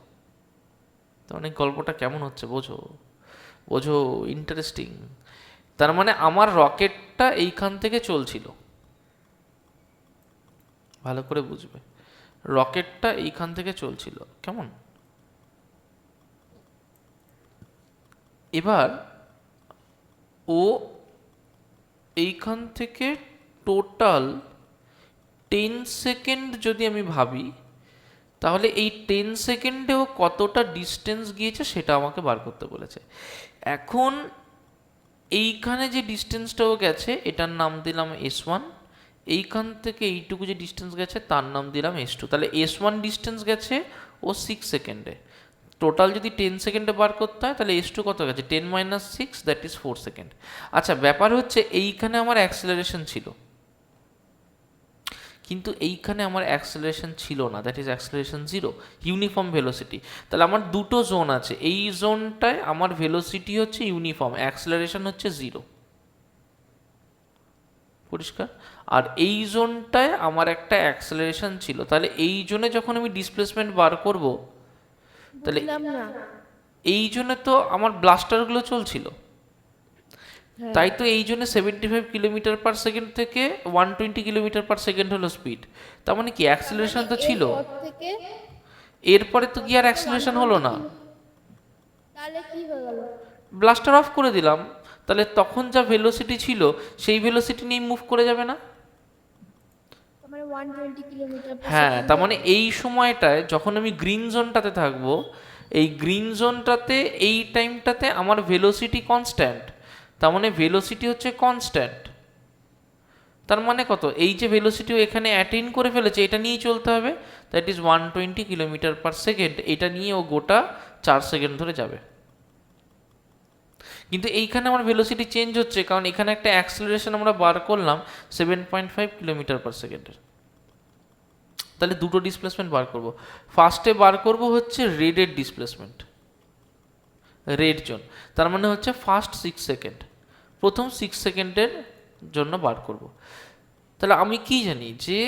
তো অনেক গল্পটা কেমন হচ্ছে বোঝো, বোঝো, ইন্টারেস্টিং। তার মানে আমার রকেটটা এইখান থেকে চলছিল, ভালো করে বুঝবে, রকেটটা এইখান থেকে চলছিল, কেমন? এবার ও এইখান থেকে টোটাল 10 সেকেন্ড যদি আমি ভাবি, তাহলে এই 10 সেকেন্ডেও কতটা ডিস্টেন্স গিয়েছে সেটা আমাকে বার করতে বলেছে। এখন এইখানে যে ডিস্টেন্সটাও গেছে এটার নাম দিলাম S1, এইখান থেকে এইটুকু যে ডিস্টেন্স গেছে তার নাম দিলাম S2। তাহলে S1 ডিস্টেন্স গেছে ও 6 সেকেন্ডে, টোটাল যদি 10 সেকেন্ডে বার করতে হয় তাহলে S2 কত গেছে? 10 - 6, দ্যাট ইজ 4 সেকেন্ড। আচ্ছা, ব্যাপার হচ্ছে এইখানে আমার অ্যাক্সেলারেশন ছিল, কিন্তু এইখানে আমার অ্যাক্সেলারেশন ছিল না, that is acceleration 0, uniform velocity. তাহলে আমার দুটো জোন আছে, এই জোনটায় আমার ভেলোসিটি হচ্ছে ইউনিফর্ম, অ্যাক্সেলারেশন হচ্ছে 0, পরিষ্কার। আর এই জোনটায় আমার একটা অ্যাক্সেলারেশন ছিল। তাহলে এই জোনে যখন আমি ডিসপ্লেসমেন্ট বার করব, তাহলে এই জন্য তো আমার ব্লাস্টারগুলো চলছিল, তাই তো এই জন্য 75 কিলোমিটার পার সেকেন্ড থেকে 120 কিলোমিটার পার সেকেন্ড হলো স্পিড। তার মানে কি অ্যাক্সেলারেশন তো ছিল, এরপরে তো কি আর অ্যাক্সেলারেশন হলো না, তাহলে কি হয়ে গেল? ব্লাস্টার অফ করে দিলাম। তাহলে তখন যা ভেলোসিটি ছিল সেই ভেলোসিটি নিয়ে মুভ করে যাবে না? মানে 120 কিলোমিটার পার হ্যাঁ, সেকেন্ড। তার মানে এই সময়টায় যখন আমি গ্রিন জোনটাতে থাকবো, এই গ্রিন জোনটাতে এই টাইমটাতে আমার ভেলোসিটি কনস্ট্যান্ট, তার মানে ভেলোসিটি হচ্ছে কনস্ট্যান্ট। তার মানে কত? এই যে ভেলোসিটিও এখানে অ্যাটেইন করে ফেলেছে এটা নিয়েই চলতে হবে, that is 120 kilometre per second. এটা নিয়ে ও গোটা 4 সেকেন্ড ধরে যাবে। কিন্তু এইখানে আমার ভেলোসিটি চেঞ্জ হচ্ছে, কারণ এখানে একটা অ্যাক্সেলারেশন আমরা বার করলাম 7.5 কিলোমিটার পার সেকেন্ডের। তাহলে দুটো ডিসপ্লেসমেন্ট বার করব। ফার্স্টে বার করব হচ্ছে রেডের ডিসপ্লেসমেন্ট, রেড জোন, তার মানে হচ্ছে ফার্স্ট 6 সেকেন্ড, প্রথম 6 সেকেন্ডের জন্য বার করব। তাহলে আমি কি জানি যে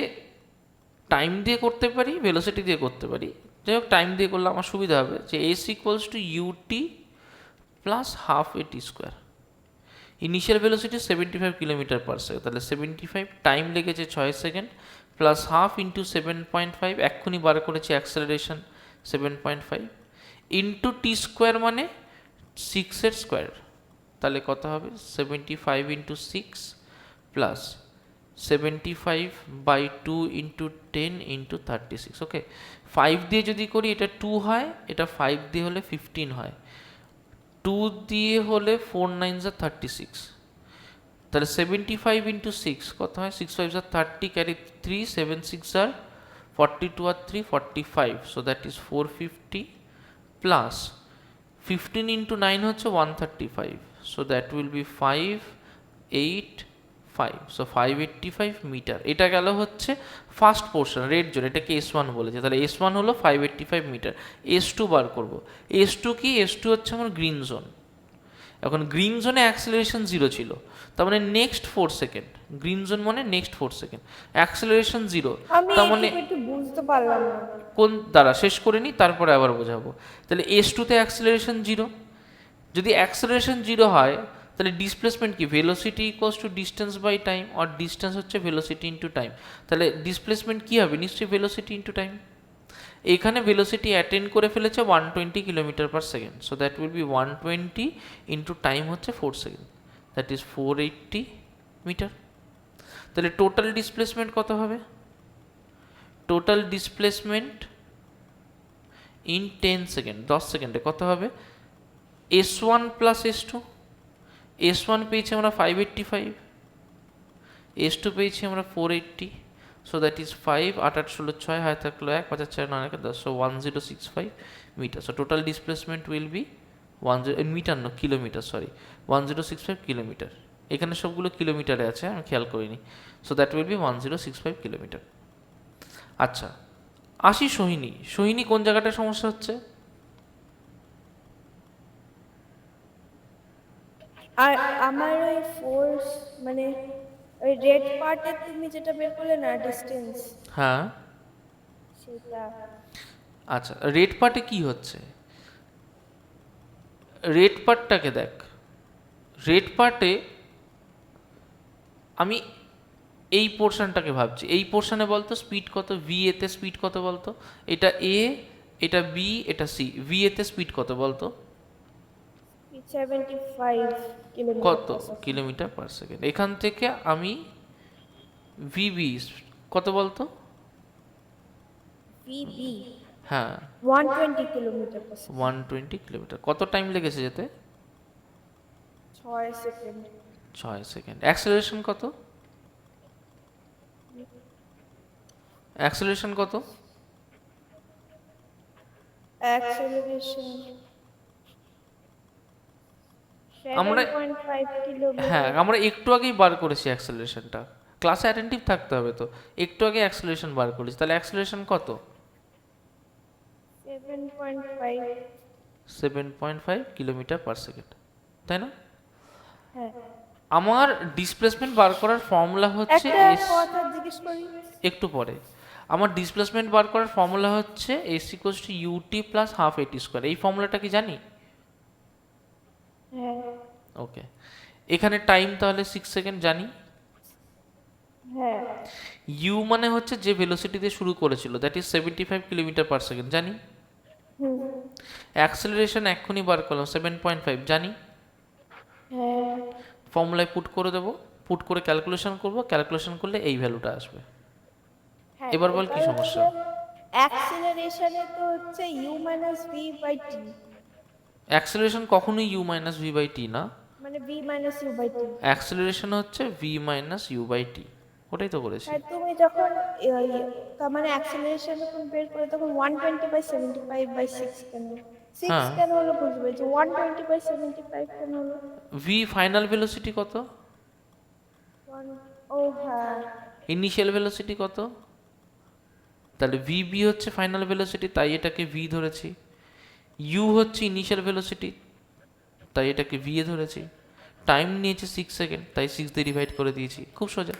টাইম দিয়ে করতে পারি, ভেলোসিটি দিয়ে করতে পারি। যাই হোক, টাইম দিয়ে করলে আমার সুবিধা হবে যে s equals to UT plus half a t square. Initial velocity 75 kilometre per second, তাহলে 75, টাইম লেগেছে 6 সেকেন্ড, প্লাস হাফ ইন্টু 7.5, এক্ষুনি বার করেছি অ্যাক্সেলারেশন 7.5, ইন্টু টি স্কোয়ার মানে 6-এর স্কোয়ার। তাহলে কত হবে? 75 ইন্টু 6 প্লাস 75/2 ইন্টু 10 ইন্টু 36। ওকে, 5 দিয়ে যদি করি এটা 2 হয়, এটা 5 দিয়ে হলে 15 হয়, 2 দিয়ে হলে 4 9 36। তাহলে 75 ইন্টু 6 কত হয়? 6 5 30, carry 3, 7 6 42 R 3 45, so that is 450 plus 15 into 9 হচ্ছে 135, so that will be 585, so 585 metre. এটা গেল হচ্ছে ফার্স্ট পোর্শন রেড জোন, এটাকে S1 বলেছে, তাহলে S1 হলো 585 মিটার। S2 বার করব, S2 কি? S2 হচ্ছে আমার গ্রিন জোন। এখন গ্রিন জোনে অ্যাক্সেলারেশন 0 ছিল, তার মানে নেক্সট 4 সেকেন্ড, গ্রিন জোন মানে নেক্সট 4 সেকেন্ড, অ্যাক্সেলারেশন 0, আমি তার মানে একটু বুঝতে পারলাম না। কোন দ্বারা শেষ করে নিই, তারপরে আবার বোঝাবো। তাহলে S2 তে অ্যাক্সেলারেশন 0, যদি অ্যাক্সেলারেশন 0 হয় তাহলে ডিসপ্লেসমেন্ট কি? Velocity equals to distance by time, আর ডিস্টেন্স হচ্ছে ভেলোসিটি ইন্টু টাইম। তাহলে ডিসপ্লেসমেন্ট কি হবে? নিশ্চয়ই ভেলোসিটি ইন্টু টাইম। এখানে ভেলোসিটি অ্যাটেন্ড করে ফেলেছে 120 kilometre per second, so that will be 120 into time হচ্ছে 4 সেকেন্ড, দ্যাট ইজ 480 মিটার। তাহলে টোটাল ডিসপ্লেসমেন্ট কত হবে? টোটাল ডিসপ্লেসমেন্ট ইন 10 সেকেন্ড, 10 সেকেন্ডে কত হবে? S1 প্লাস S2, S1 পেয়েছি আমরা 585, S2 পেয়েছি আমরা 480, so that is 5 8 8 16 6 হাতে থাকলো 1 5 4 9 10, so 1065 metre. so total displacement will be 10 metre না কিলোমিটার, সরি 1065 কিলোমিটার। এখানে সবগুলো কিলোমিটারে আছে, আমি খেয়াল করিনি, so that will be 1065 kilometre. আচ্ছা আসি সোহিনী। সোহিনী কোন জায়গাটায় সমস্যা হচ্ছে? আর আমার ওই ফোর্স মানে ওই রেড পার্টে তুমি যেটা বের করলে না ডিসটেন্স, হ্যাঁ সেটা আচ্ছা, রেড পার্টে কি হচ্ছে? রেড পার্টটাকে দেখ, রেড পার্টে আমি এই পোর্শনটাকে ভাবছি, এই পোর্শনে বলতো স্পিড কত? ভি এতে স্পিড কত বলতো? এটা এ, এটা বি, এটা সি। ভি এতে স্পিড কত বলতো? 75 কিলোমিটার কত কিলোমিটার পার সেকেন্ড? এখান থেকে আমি ভিবি কত বলতো? ভিবি হ্যাঁ 120 কিলোমিটার পার সেকেন্ড, 120 কিলোমিটার। কত টাইম লেগেছে যেতে? 6 সেকেন্ড। 6 সেকেন্ড। অ্যাক্সেলারেশন কত? অ্যাক্সেলারেশন কত? অ্যাক্সেলারেশন আমরা 7.5 কিলোমিটার। হ্যাঁ আমরা একটু আগেই বার করেছি অ্যাক্সেলারেশনটা, ক্লাসে অ্যাটেন্টিভ থাকতে হবে তো, একটু আগে অ্যাক্সেলারেশন বার করেছি, তাহলে অ্যাক্সেলারেশন কত? 7.5। 7.5 কিলোমিটার পার সেকেন্ড, তাই না? হ্যাঁ, আমার ডিসপ্লেসমেন্ট বার করার ফর্মুলা হচ্ছে একটা কথা জিজ্ঞেস করি। একটু পরে। আমার ডিসপ্লেসমেন্ট বার করার ফর্মুলা হচ্ছে s equals two ut plus half a t square. এই ফর্মুলাটা কি জানি? হ্যাঁ ওকে, এখানে টাইম তাহলে 6 সেকেন্ড জানি। হ্যাঁ ইউ মানে হচ্ছে যে ভেলোসিটিতে শুরু করেছিল, that is 75 kilometre per second জানি। হুম অ্যাক্সেলারেশন এক্ষুনি বার করলাম 7.5 জানি। হ্যাঁ ফর্মুলায় পুট করে দেবো, পুট করে ক্যালকুলেশন করব, ক্যালকুলেশন করলে এই ভ্যালুটা আসবে। হ্যাঁ। এবার বল কি সমস্যা? অ্যাক্সেলারেশনে তো হচ্ছে u minus v by t, acceleration কখনোই u minus v by t না, মানে v minus u by t। Acceleration হচ্ছে v minus u by t, ওটাই তো করেছি। আর তুমি যখন তার মানে অ্যাক্সেলারেশন যখন বের করে তখন 120 বাই 75 বাই 6 কেন? 6 হ্যাঁ। কেন হলো বুঝবে যে 120 বাই 75 কেন হলো? ভি ফাইনাল ভেলোসিটি কত? ও হ্যাঁ, ইনিশিয়াল ভেলোসিটি কত? তাহলে ভি বি হচ্ছে ফাইনাল ভেলোসিটি, তাই এটাকে ভি ধরেছি। ইউ হচ্ছে ইনিশিয়াল ভেলোসিটি, তাই এটাকে ভি এ ধরেছি। টাইম নিয়েছে 6 সেকেন্ড, তাই 6 দিয়ে ডিভাইড করে দিয়েছি। খুব সোজা,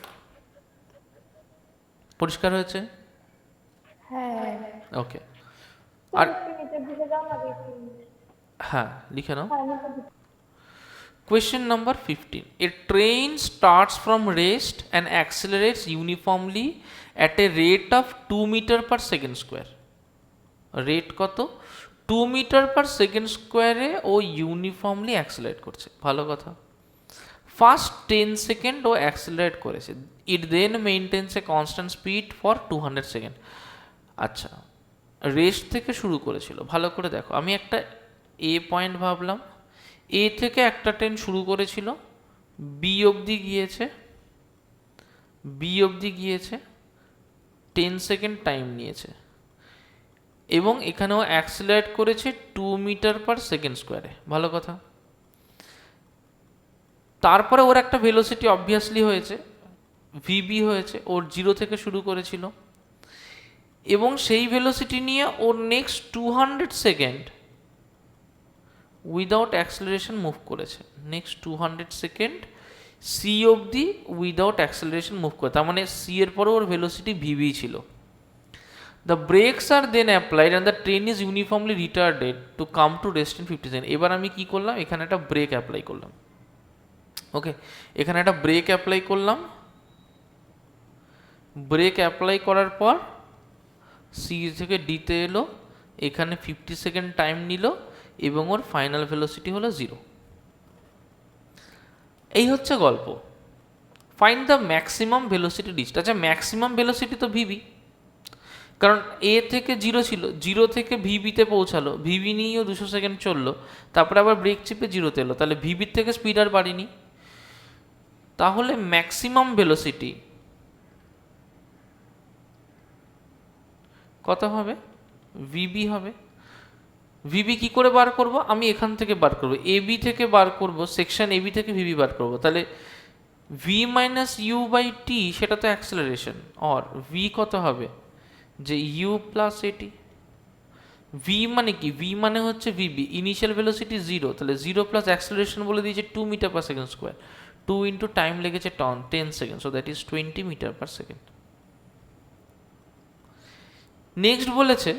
পরিষ্কার হয়েছে? হ্যাঁ। ওকে, আর একটু নিচের দিকে যাও না দেখি। হ্যাঁ লিখে নাও। হ্যাঁ, নিচের দিকে। Question number 15. A train starts from rest and accelerates uniformly at a rate of 2 meter per second square. Rate কত? 2 meter per second square এ ও ইউনিফর্মলি অ্যাক্সেলারেট করছে, ভালো কথা। ফার্স্ট 10 সেকেন্ড ও অ্যাক্সেলারেট করেছে, it then maintains a constant speed for 200 second. আচ্ছা, rest থেকে শুরু করেছিল, ভালো করে দেখো, আমি একটা এ পয়েন্ট ভাবলাম, এ থেকে একটা ট্রেন শুরু করেছিল, বি অবধি গিয়েছে, বি অবধি গিয়েছে, 10 সেকেন্ড টাইম নিয়েছে এবং এখানেও অ্যাক্সিলারেট করেছে 2 মিটার পার সেকেন্ড স্কোয়ারে। ভালো কথা। তারপরে ওর একটা ভেলোসিটি অবভিয়াসলি হয়েছে, ভিবি হয়েছে, ওর 0 থেকে শুরু করেছিল এবং সেই ভেলোসিটি নিয়ে ওর next 200 second without acceleration move করেছে। নেক্সট 200 সেকেন্ড সি অবধি উইদাউট অ্যাক্সেলারেশন মুভ করে, তার মানে সি এর পরে ওর ভেলোসিটি ভিবি ছিল। The brakes are then applied and the train is uniformly retarded to come to rest in 50 second. এবার আমি কি করলাম, এখানে একটা ব্রেক অ্যাপ্লাই করলাম। ওকে, এখানে একটা ব্রেক অ্যাপ্লাই করলাম। ব্রেক অ্যাপ্লাই করার পর সি থেকে ডিতে এলো, এখানে 50 সেকেন্ড টাইম নিল এবং ওর ফাইনাল ভেলোসিটি হলো 0। এই হচ্ছে গল্প। Find the maximum velocity reached. আচ্ছা, ম্যাক্সিমাম ভেলোসিটি তো ভিবি, কারণ এ থেকে 0 ছিল, 0 থেকে ভিবিতে পৌঁছালো, ভিবি নিয়েও 200 সেকেন্ড চললো, তারপরে আবার ব্রেক চিপে 0তে এলো, তাহলে ভিবির থেকে স্পিড আর বাড়িনি। তাহলে ম্যাক্সিমাম ভেলোসিটি কত হবে, ভিবি হবে। ভিবি কি করে বার করব, আমি এখান থেকে বার করব, এবি থেকে বার করব, সেকশন এবি থেকে ভিবি বার করব। তাহলে ভি মাইনাস ইউ বাই টি সেটা তো অ্যাক্সেলারেশন, আর ভি কত হবে, যে ইউ প্লাস এটি। ভি মানে কি, ভি মানে হচ্ছে ভিবি, ইনিশিয়াল ভেলোসিটি 0, তাহলে 0 প্লাস অ্যাক্সেলারেশন বলে দিয়েছে 2 metre per second square, 2 into time লেগেছে 10 second, so that is 20 metre per second. Next বলেছে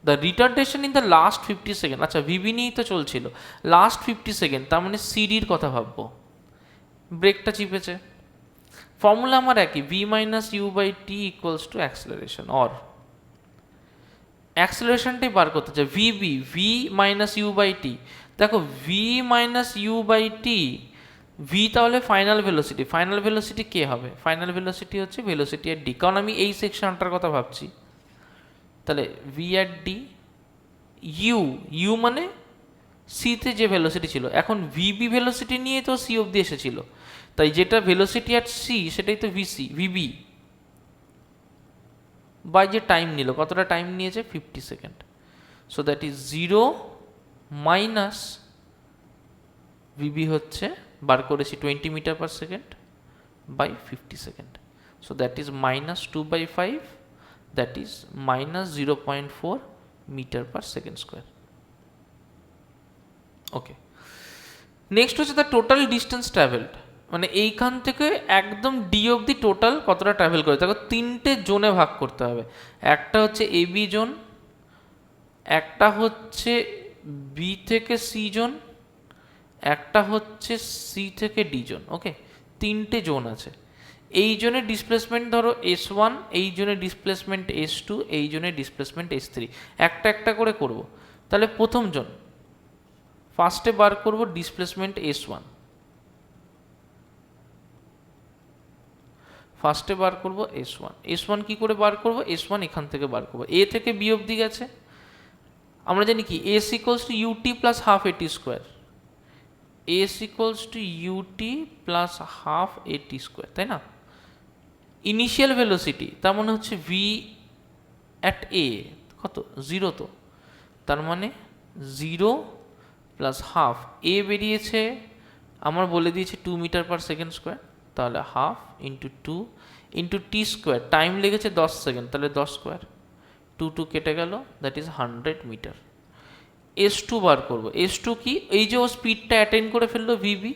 the retardation in the last 50 second. আচ্ছা, ভিবি নিয়েই তো চলছিল, লাস্ট 50 সেকেন্ড, তার মানে সিডির কথা ভাববো, ব্রেকটা চিপেছে। ফর্মুলা আমার একই, v minus u by t equals to acceleration, or অ্যাক্সেলারেশনটাই বার করতে চাই, v b v minus u by t. দেখো, v minus u by t, v তাহলে ফাইনাল ভেলোসিটি, ফাইনাল ভেলোসিটি কে হবে, ফাইনাল ভেলোসিটি হচ্ছে ভেলোসিটি এর ডি, কারণ আমি এই সেকশনটার কথা ভাবছি। তাহলে v at D, u u মানে সিতে যে ভেলোসিটি ছিল, এখন ভিবি ভেলোসিটি নিয়ে তো সি অবধি এসেছিল, তাই যেটা ভেলোসিটি অ্যাট সি সেটাই তো ভিসি, ভিবি বাই যে টাইম নিল, কতটা টাইম নিয়েছে 50 second, so that is 0 minus VB হচ্ছে বার করেছি 20 metre per second by 50 second, so that is minus 2/5, that is minus 0.4 metre per second square. Okay, next হচ্ছে দ্য টোটাল ডিস্টেন্স ট্রাভেলড, মানে এইখান থেকে একদম ডি অবধি টোটাল কতটা ট্রাভেল করে। দেখো, 3টে জোনে ভাগ করতে হবে, একটা হচ্ছে এবি জোন, একটা হচ্ছে বি থেকে সি জোন, একটা হচ্ছে সি থেকে ডি জোন। ওকে, 3টে জোন আছে। এই জোনের ডিসপ্লেসমেন্ট ধরো S1, এই জোনের ডিসপ্লেসমেন্ট S2, এই জোনের ডিসপ্লেসমেন্ট S3, একটা একটা করে করব। তাহলে প্রথম জোন ফার্স্টে বার করব ডিসপ্লেসমেন্ট S1, ফার্স্টে বার করব S1। S1 কি করে বার করব, S1 এখান থেকে বার করব, এ থেকে বি অবধি গেছে, আমরা জানি কি S equals to UT plus half a t square, S equals to UT plus half a t square, তাই না। ইনিশিয়াল ভেলোসিটি তার মানে হচ্ছে ভি অ্যাট এ কত 0, তো তার মানে 0 প্লাস হাফ, এ বেরিয়েছে আমার বলে দিয়েছে 2 মিটার পার সেকেন্ড স্কোয়ার, তাহলে half into 2 into T square, time লেগেছে 10 সেকেন্ড, তাহলে 10 স্কোয়ার, 2 কেটে গেল, দ্যাট ইজ 100 মিটার। S2 বার করবো, S2 কি, এই যে ও স্পিডটা অ্যাটেন্ড করে ফেললো ভিবি,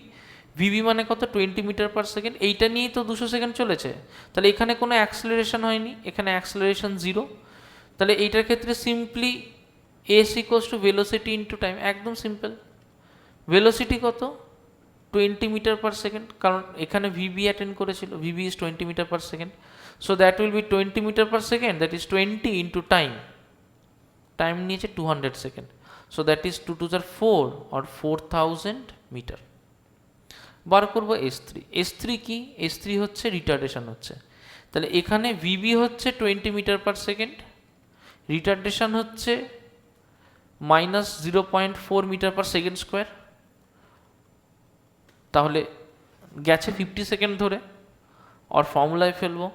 ভিবি মানে কত 20 মিটার পার সেকেন্ড, এইটা নিয়েই তো 200 সেকেন্ড চলেছে, তাহলে এখানে কোনো অ্যাক্সেলারেশন হয়নি, এখানে অ্যাক্সেলারেশন 0, তাহলে এইটার ক্ষেত্রে simply s equals to velocity into time, একদম সিম্পল। ভেলোসিটি কত 20 মিটার পার সেকেন্ড, কারণ এখানে ভিবি অ্যাটেন্ড করেছিল, v b is 20 metre per second, so that will be 20 metre per second, that is 20 into time, time নিয়েছে 200 second, so that is 2 to the 4 or 4000 metre. বার করবো S3, S3 কি, S3 হচ্ছে retardation হচ্ছে, তাহলে এখানে VB হচ্ছে 20 মিটার পার সেকেন্ড, রিটার্ডেশন হচ্ছে minus 0.4 metre per second square, তাহলে গেছে 50 সেকেন্ড ধরে, আর ফর্মুলায় ফেলবো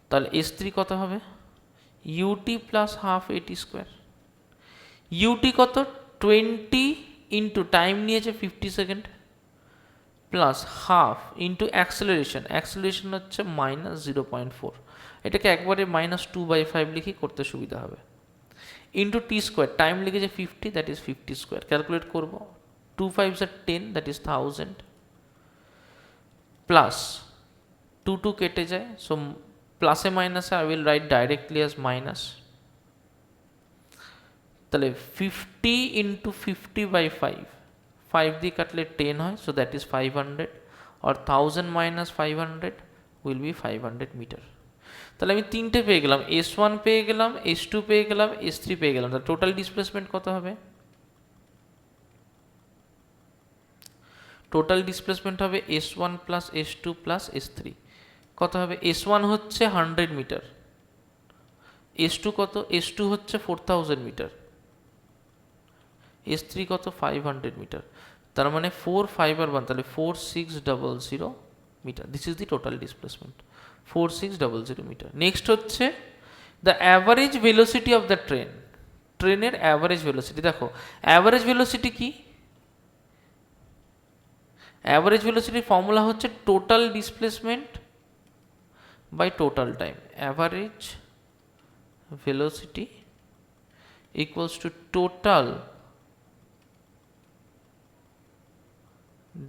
তাহলে এস থ্রি কত হবে, UT plus half a t square. UT কত, 20 ইন্টু টাইম নিয়েছে 50 second plus half into acceleration, acceleration হচ্ছে -0.4, এটাকে একবারে -2/5 লিখি, করতে সুবিধা হবে, ইন্টু টি স্কোয়ার, টাইম লিখেছে 50, দ্যাট ইজ 50 স্কোয়ার, ক্যালকুলেট করবো, 2 5s are 10, that is 1000, plus 2 কেটে যায়, সো প্লাসে মাইনাসে I will write directly as minus, তাহলে 50 ইন্টু 50/5, 5 দিয়ে কাটলে 10 হয়, সো দ্যাট ইজ 500, আর 1000 মাইনাস 500 উইল বি 500 মিটার। তাহলে আমি তিনটে পেয়ে গেলাম, S1 পেয়ে গেলাম, S2 পেয়ে গেলাম, S3 পেয়ে গেলাম। তাহলে টোটাল ডিসপ্লেসমেন্ট কত হবে, টোটাল ডিসপ্লেসমেন্ট হবে S1 plus S2 plus S3, কত হবে, S1 হচ্ছে 100 মিটার, S2 কত, S2 হচ্ছে 4000 মিটার, S3 কত 500 মিটার, তার মানে 4 5 আর 1, তাহলে 4600 metre, this is the total displacement, 4600 metre. Next হচ্ছে the average velocity of the train, ট্রেনের অ্যাভারেজ ভেলোসিটি, দেখো অ্যাভারেজ ভেলোসিটি কি, অ্যাভারেজ ভেলোসিটির ফর্মুলা হচ্ছে total displacement by total time, average velocity equals to total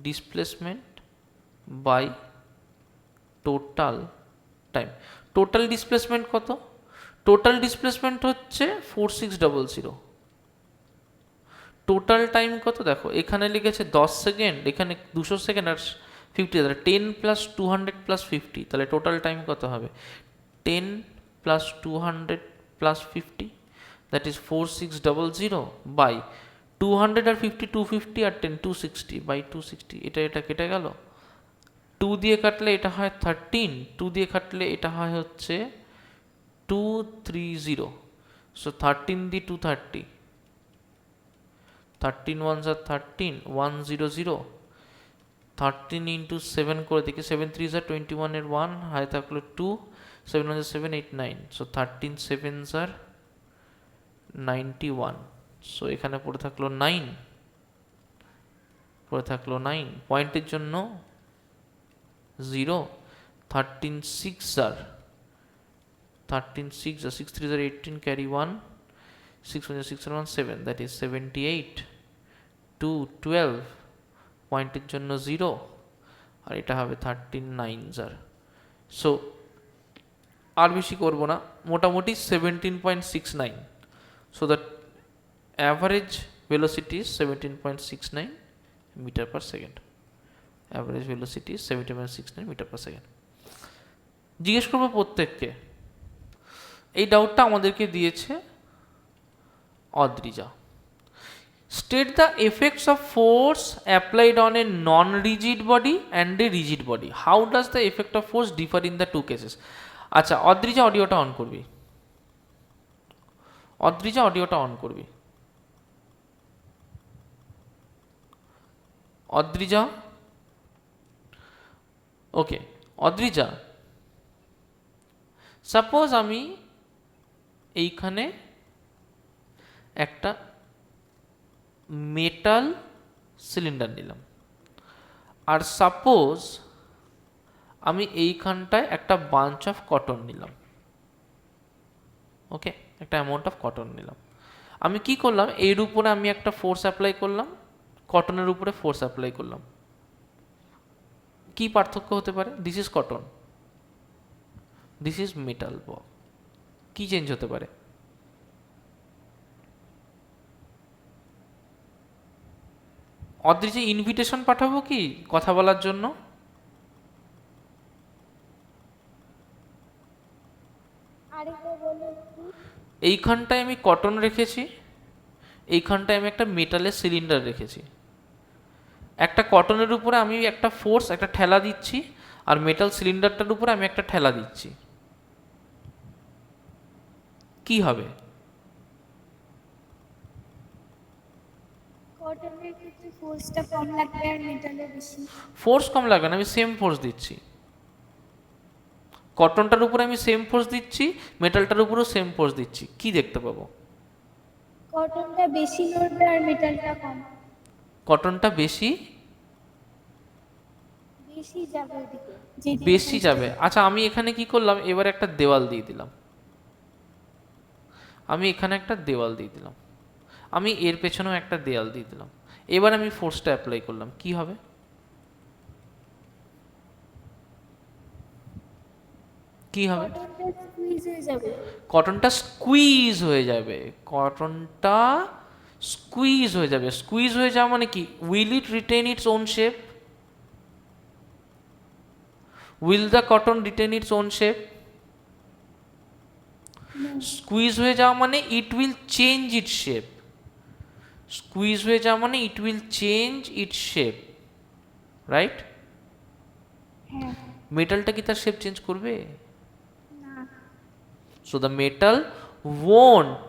displacement by total time. Total displacement কত, total displacement হচ্ছে 4600, total time কত, দেখো এখানে লিখেছে 10 সেকেন্ড, এখানে 200 সেকেন্ড আর 50, তাহলে 10 প্লাস 200 প্লাস 50, তাহলে টোটাল টাইম কত হবে, 10 plus 200 plus 50, that is 4600 by 200 আর 50 250 আর 10 260 বাই 260, এটা কেটে গেল, 2 দিয়ে কাটলে এটা হয় 13, 2 দিয়ে কাটলে এটা হয় হচ্ছে 230, সো 13 দিয়ে 230, 13 ones are 13, 100, 13 ইন্টু 7 করে দেখি, 7 3s are 21 এর 1 হাতে থাকলো 2, 7 1 7 8 9, সো 13 7s are 91, সো এখানে পড়ে থাকলো 9, পড়ে থাকলো 9, পয়েন্টের জন্য 0, 13 6 are 6 3s are 18, carry 1, 6 1 6 and 1 7, that is 78, 2 12, পয়েন্টের জন্য 0, আর এটা হবে 13 9s are, সো আর বেশি করব না, মোটামুটি 17.69, so that average velocity is 17.69 meter per second, average velocity is 17.69 meter per second। জিজ্ঞেস করবো প্রত্যেককে, এই ডাউটটা আমাদেরকে দিয়েছে Adrija, state the effects of force applied on a non-rigid body and a rigid body, how does the effect of force differ in the two cases। আচ্ছা অদ্রিজা অডিওটা on করবি, অদ্রিজা অডিওটা অন করবি, অদ্রিজা, ওকে অদ্রিজা, সাপোজ আমি এইখানে একটা মেটাল সিলিন্ডার নিলাম, আর সাপোজ আমি এইখানটায় একটা বাঞ্চ অফ কটন নিলাম, ওকে একটা অ্যামাউন্ট অফ কটন নিলাম, আমি কি করলাম, এর উপরে আমি একটা ফোর্স অ্যাপ্লাই করলাম, কটনের উপরে ফোর্স অ্যাপ্লাই করলাম, কি পার্থক্য হতে পারে, this is cotton, this is metal, কি চেঞ্জ হতে পারে, অদ্রিজা ইনভিটেশন পাঠাবো কি কথা বলার জন্য, এইখানটায় আমি কটন রেখেছি, এইখানটায় আমি একটা মেটালের সিলিন্ডার রেখেছি, একটা কটনের উপরে আমি একটা ফোর্স একটা ঠেলা দিচ্ছি, আর মেটাল সিলিন্ডারটার উপরে আমি একটা ঠেলা দিচ্ছি, কি হবে, কটনের ক্ষেত্রে ফোর্সটা কম লাগবে আর মেটালে বেশি। ফোর্স কম লাগবে না, আমি সেম ফোর্স দিচ্ছি, কটনটার উপরে আমি সেম ফোর্স দিচ্ছি, মেটালটার উপরেও সেম ফোর্স দিচ্ছি, কি দেখতে পাবো? কটনটা বেশি নড়বে আর মেটালটা কম। কটনটা বেশি বেশি যাবে ওদিকে, যেদিকে বেশি force যাবে। টা আচ্ছা আমি এখানে কি করলাম, এবার একটা দেওয়াল দিয়ে দিলাম, আমি এখানে একটা দেওয়াল দিয়ে দিলাম, আমি এর পেছনেও একটা দেওয়াল দিয়ে দিলাম, এবার আমি ফোর্সটা অ্যাপ্লাই করলাম, কি হবে? কি হবে? কটনটা স্কুইজ হয়ে যাবে। কটনটা স্কুইজ হয়ে যাবে, কটনটা স্কুইজ হয়ে যাবে। স্কুইজ হয়ে যাওয়া মানে কি? Will it written its own shape? Will the cotton written its own shape? Squeeze হয়ে যাওয়া মানে it will change it's shape. Squeeze হয়ে যাওয়া মানে it will change it's shape, right? হ্যাঁ। মেটালটা কি তার শেপ চেঞ্জ করবে? না। So the metal won't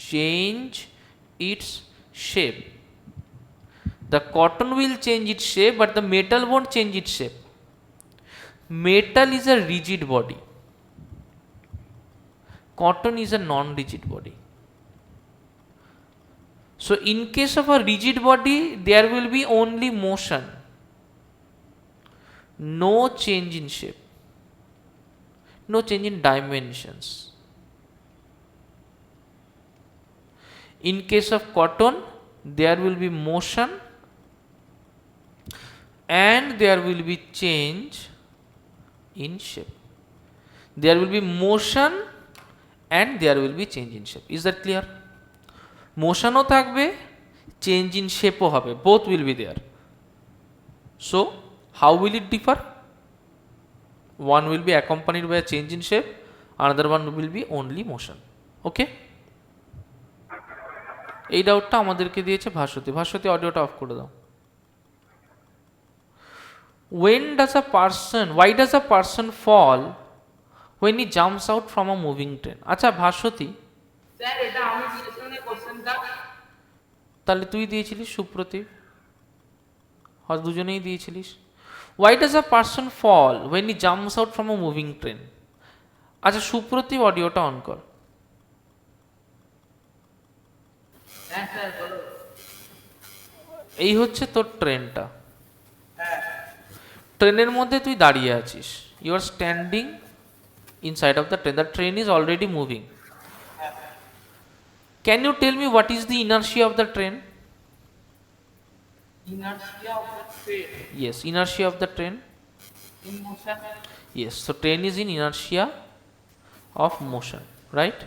change its shape. The cotton will change its shape, but the metal won't change its shape. Metal is a rigid body. Cotton is a non-rigid body. So in case of a rigid body, there will be only motion, no change in shape, no change in dimensions. In case of cotton, there will be motion and there will be change in shape. There will be motion and there will be change in shape. Is that clear? Motion ও থাকবে, change in shape ও হবে, both will be there. So how will it differ? One will be accompanied by a change in shape, another one will be only motion. Okay? এই ডাউটটা আমাদেরকে দিয়েছে ভাস্বতী। ভাস্বতী অডিওটা of করে দাও। Why does a person fall when he jumps out from a moving train? আচ্ছা Bhaswati, sir এটা আমি দিয়েছিলাম না কোশ্চেনটা। তাহলে তুই দিয়েছিলিস, সুপ্রতীপ হয়তো দুজনেই দিয়েছিলিস। Why does a person fall when he jumps out from a moving train? আচ্ছা সুপ্রতীপ অডিওটা অন কর। হ্যাঁ স্যার বলো। এই হচ্ছে তোর ট্রেনটা, ট্রেনের মধ্যে তুই দাঁড়িয়ে আছিস, you are standing inside of the train, the train is already moving. Can you tell me what is the inertia of the train? Inertia of the train Yes, inertia of the train. in motion. Yes, so train is in inertia of motion, right?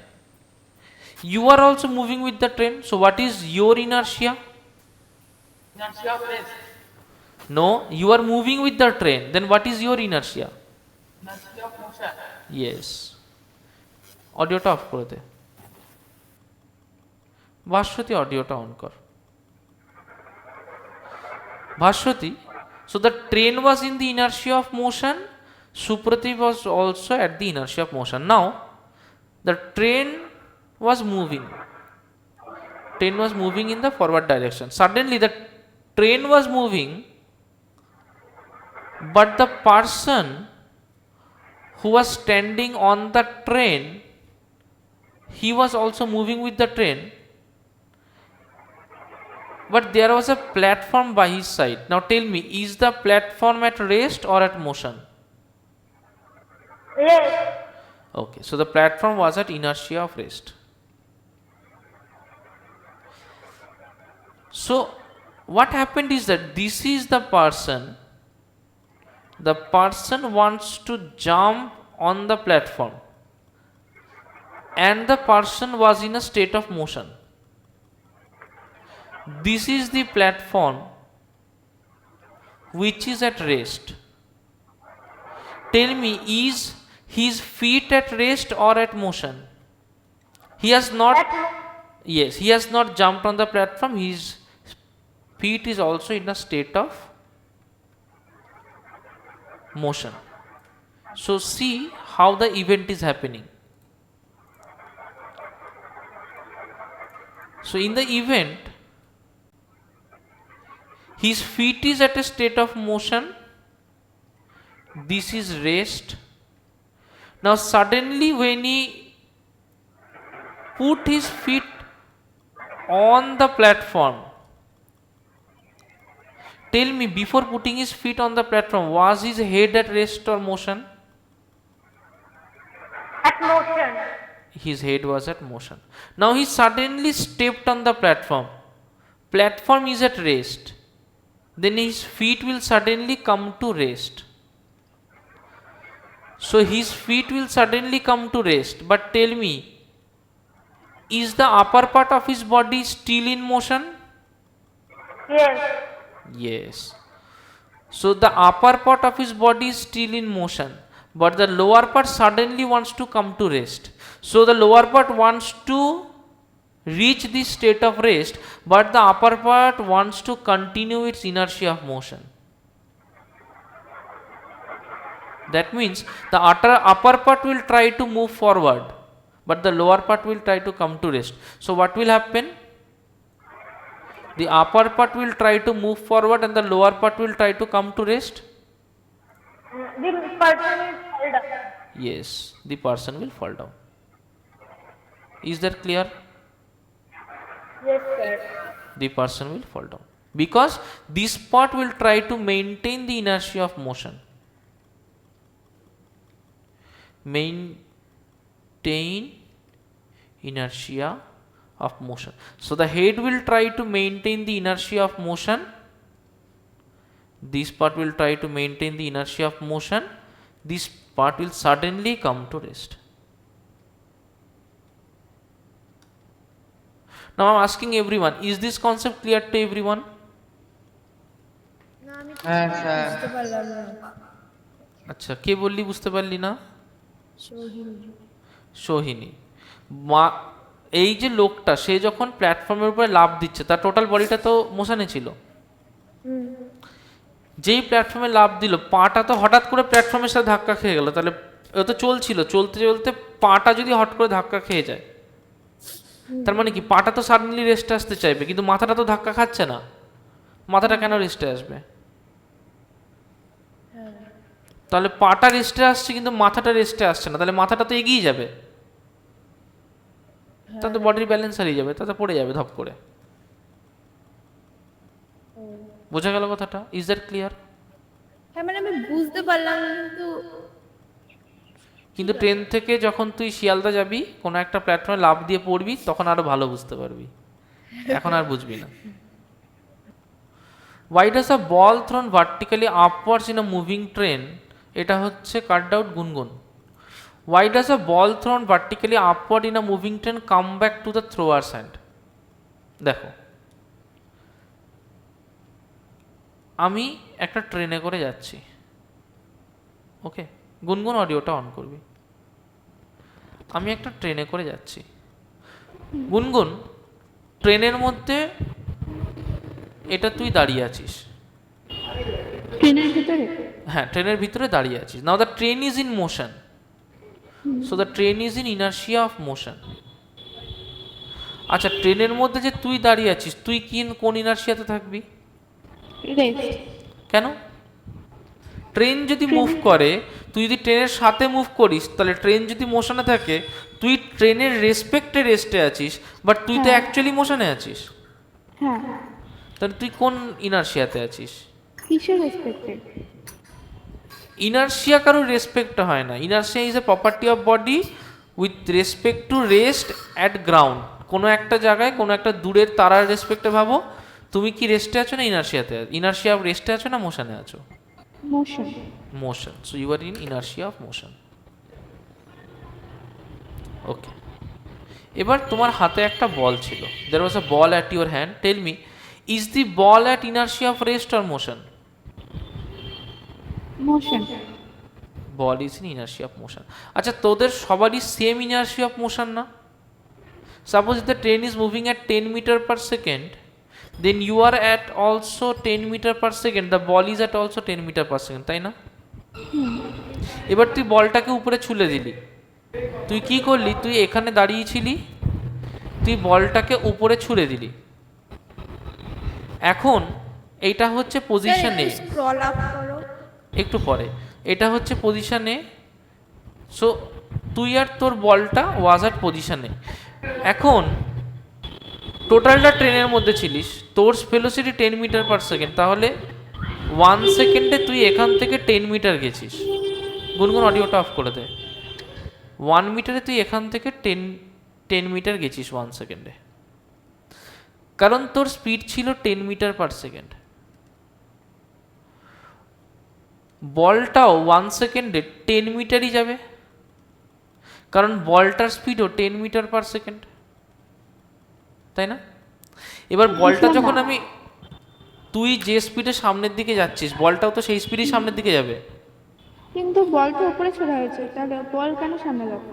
You are also moving with the train, so what is your inertia? Inertia of rest. No, you are moving with the train, then what is your inertia? Inertia of motion. Yes. অডিওটা of করে দে। ভাস্বতী অডিওটা on কর। Bhaswati, so the train was in the inertia of motion, Supradeep was also at the inertia of motion. Now the train was moving in the forward direction. Suddenly the train was moving, but the person who was standing on the train, he was also moving with the train, but there was a platform by his side. Now tell me, is the platform at rest or at motion? Rest. Okay, so the platform was at inertia of rest. So what happened is that this is the person wants to jump on the platform and the person was in a state of motion. This is the platform which is at rest. Tell me, is his feet at rest or at motion? He has not, yes, he has not jumped on the platform, his feet is also in a state of motion. So see how the event is happening. So in the event, his feet is at a state of motion, this is rest, Now suddenly when he put his feet on the platform, tell me, before putting his feet on the platform, was his head at rest or motion? At motion. His head was at motion. Now he suddenly stepped on the platform. Platform is at rest. Then his feet will suddenly come to rest. So his feet will suddenly come to rest. But tell me, is the upper part of his body still in motion? Yes. Yes. So the upper part of his body is still in motion, but the lower part suddenly wants to come to rest. So the lower part wants to reach this state of rest, but the upper part wants to continue its inertia of motion. That means the upper part will try to move forward, but the lower part will try to come to rest. So what will happen? The upper part will try to move forward and the lower part will try to come to rest. The person is held up. Yes, the person will fall down. Is that clear? Yes, sir. The person will fall down because this part will try to maintain the inertia of motion. Maintain inertia of motion. So the head will try to maintain the inertia of motion. This part will try to maintain the inertia of motion. This part will suddenly come to rest. Now I am asking everyone, is this concept clear to everyone? না আমি হ্যাঁ sir বুঝতে পারলাম না। আচ্ছা, কে বললি বুঝতে পারলি না? সোহিনী। সোহিনী। এই যে লোকটা, সে যখন প্ল্যাটফর্মের উপরে লাফ দিচ্ছে তার টোটাল বডিটা তো মোশনে ছিল। যেই প্ল্যাটফর্মে লাফ দিল, পাটা তো হঠাৎ করে প্ল্যাটফর্মের সাথে ধাক্কা খেয়ে গেল, তাহলে ও তো চলছিল, চলতে চলতে পাটা যদি হট করে ধাক্কা খেয়ে যায়, তার মানে কি পাটা তো সাডেনলি রেস্টে আসতে চাইবে, কিন্তু মাথাটা তো ধাক্কা খাচ্ছে না। মাথাটা কেন রেস্টে আসবে? তাহলে পাটা রেস্টে আসছে কিন্তু মাথাটা রেস্টে আসছে না, তাহলে মাথাটা তো এগিয়ে যাবে, তাতে বডির ব্যালেন্স হারিয়ে যাবে, তাতে পড়ে যাবে ধপ করে। বোঝা গেল কথাটা? Is that clear? হ্যাঁ মানে আমি বুঝতে পারলাম কিন্তু ট্রেন থেকে যখন তুই শিয়ালদা যাবি, কোনো একটা প্ল্যাটফর্মে লাফ দিয়ে পড়বি, তখন আরো ভালো বুঝতে পারবি, এখন আর বুঝবি না। Why does a ball thrown vertically upwards in a moving train? এটা হচ্ছে কাট আউট গুনগুন। Why does a ball thrown vertically upward in a moving train come back to the thrower's hand? দেখো, আমি একটা ট্রেনে করে যাচ্ছি, ওকে, গুনগুন অডিওটা অন করবি। আমি একটা ট্রেনে করে যাচ্ছি, গুনগুন ট্রেনের মধ্যে, এটা তুই দাঁড়িয়ে আছিস, ট্রেনের ভিতরে? হ্যাঁ, ট্রেনের ভিতরে দাঁড়িয়ে আছিস। Now the train is in motion, so the train is in inertia of motion. আচ্ছা, ট্রেনের মধ্যে যে তুই দাঁড়িয়ে আছিস, তুই কোন ইনার্শিয়াতে থাকবি? রেস্ট। কেন? ট্রেন যদি মুভ করে, তুই যদি ট্রেনের সাথে মুভ করিস, তাহলে ট্রেন যদি মোশনে থাকে, তুই ট্রেনের রেসপেক্টে রেস্টে আছিস, বাট তুই তো অ্যাকচুয়ালি মোশনে আছিস। হ্যাঁ। তাহলে তুই কোন ইনার্শিয়াতে আছিস? কিসের রেসপেক্টেড? ইনার্শিয়া কারোর রেসপেক্ট হয় না। Inertia is a property of body with respect to rest at ground. কোনো একটা জায়গায়, কোনো একটা দূরের তারার রেসপেক্টে ভাবো, তুমি কি রেস্টে আছো না ইনার্শিয়াতে? ইনার্শিয়া অফ রেস্টে আছো না মোশনে আছো? Motion. Motion. So you are in inertia of motion. Okay, এবার তোমার হাতে একটা বল ছিল, there was a ball at your hand. Tell me, is the ball at inertia of rest or motion? Motion. Ball is in inertia of motion. আচ্ছা, তোদের সবারই same inertia of motion না? Suppose if the train is moving at 10 metre per second, then you are at also 10 metre per second, the ball is at also 10 metre per second, তাই না? এবার তুই বলটাকে উপরে ছুলে দিলি, তুই কি করলি? তুই এখানে দাঁড়িয়েছিলি, তুই বলটাকে উপরে ছুড়ে দিলি। এখন এইটা হচ্ছে পজিশন এ, স্ক্রল আপ করো একটু পরে, এটা হচ্ছে পজিশন এ, সো তুই আর তোর বলটা ওয়াজ অ্যাট পজিশনে। এখন টোটালটা ট্রেনের মধ্যে ছিলিস, তোর ভেলোসিটি 10 মিটার পার সেকেন্ড, তাহলে 1 সেকেন্ডে তুই এখান থেকে 10 মিটার গেছিস। গুনগুন অডিওটা অফ করে দে। 1 মিটারে তুই এখান থেকে 10 মিটার গেছিস 1 সেকেন্ডে, কারণ তোর স্পিড ছিল 10 মিটার পার সেকেন্ড। বলটাও 1 সেকেন্ডে 10 মিটারই যাবে, কারণ বলটার স্পিডও 10 মিটার পার সেকেন্ড, তাই না? এবার বলটা যখন আমি, তুই যে স্পিডে সামনের দিকে যাচ্ছিস বলটাও তো সেই স্পিডেই সামনের দিকে যাবে। কিন্তু বলটা উপরে চলে হয়েছে, তাহলে বল কেন সামনে যাবে?